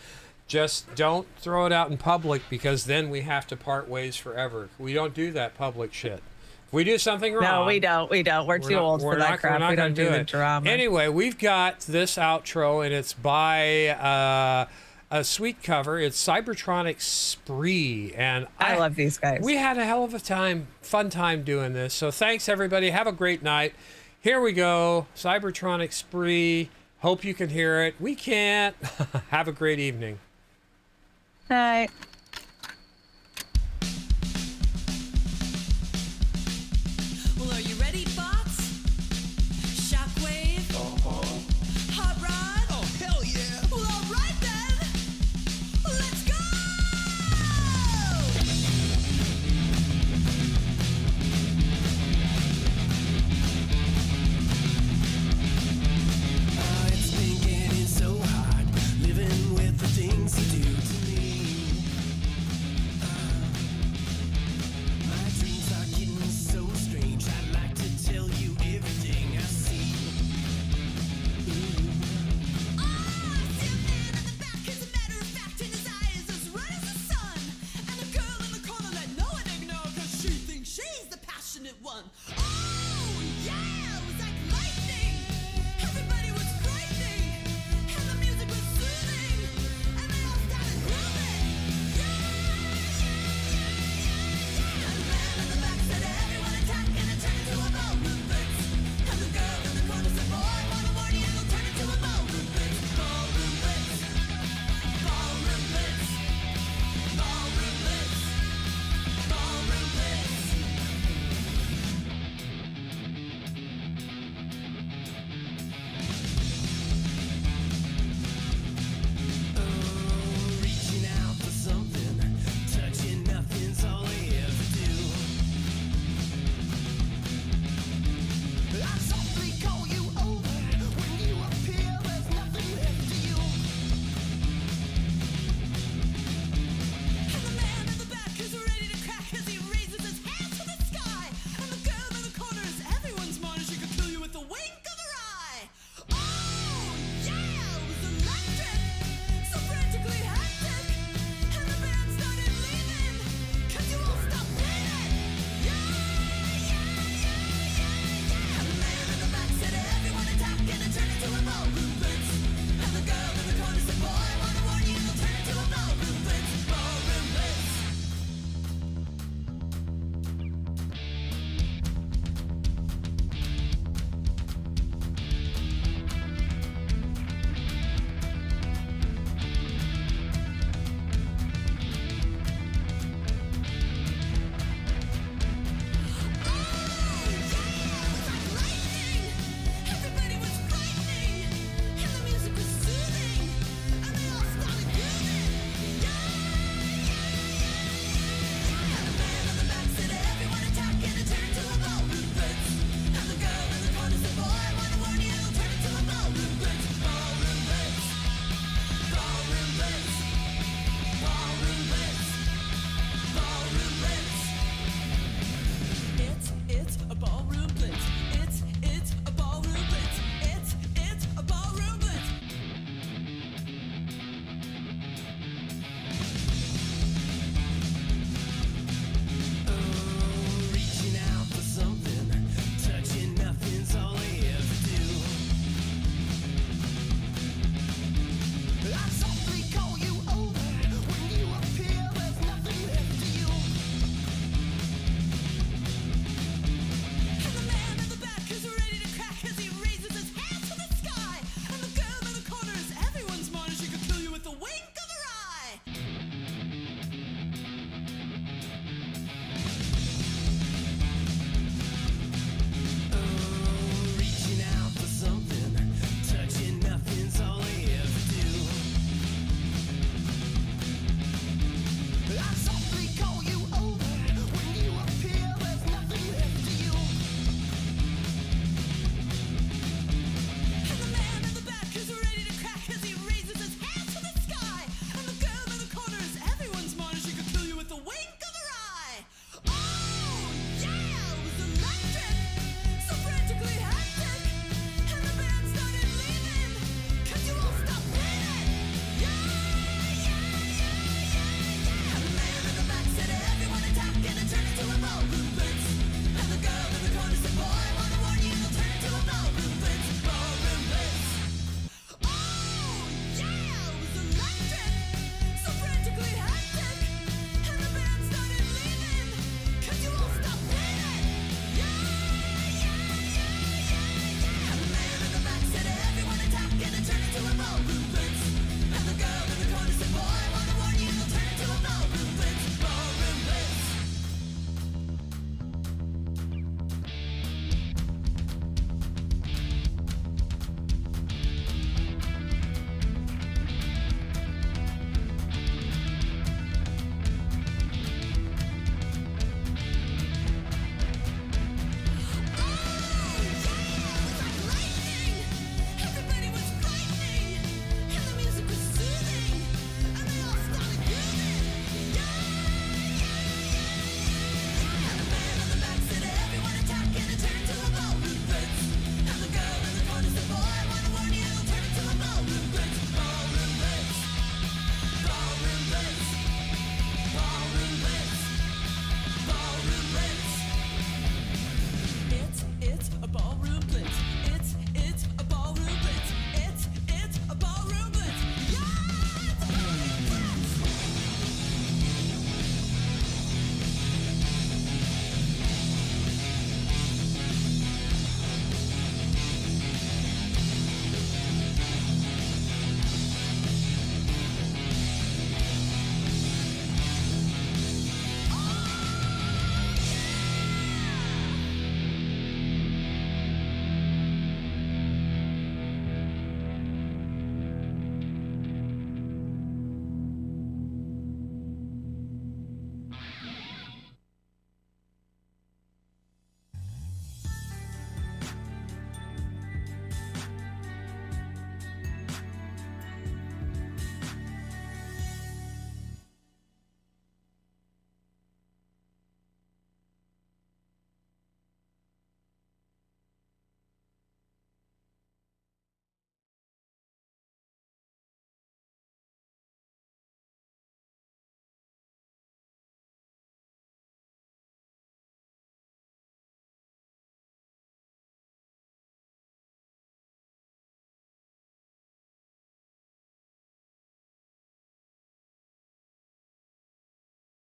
Just don't throw it out in public, because then we have to part ways forever. We don't do that public shit. If we do something wrong. No, we don't. We're too old for that crap. We don't do the drama. Anyway, we've got this outro, and it's by a sweet cover. It's Cybertronic Spree, and I love these guys. We had a hell of a fun time doing this. So thanks, everybody. Have a great night. Here we go. Cybertronic Spree. Hope you can hear it. We can't. Have a great evening. Night.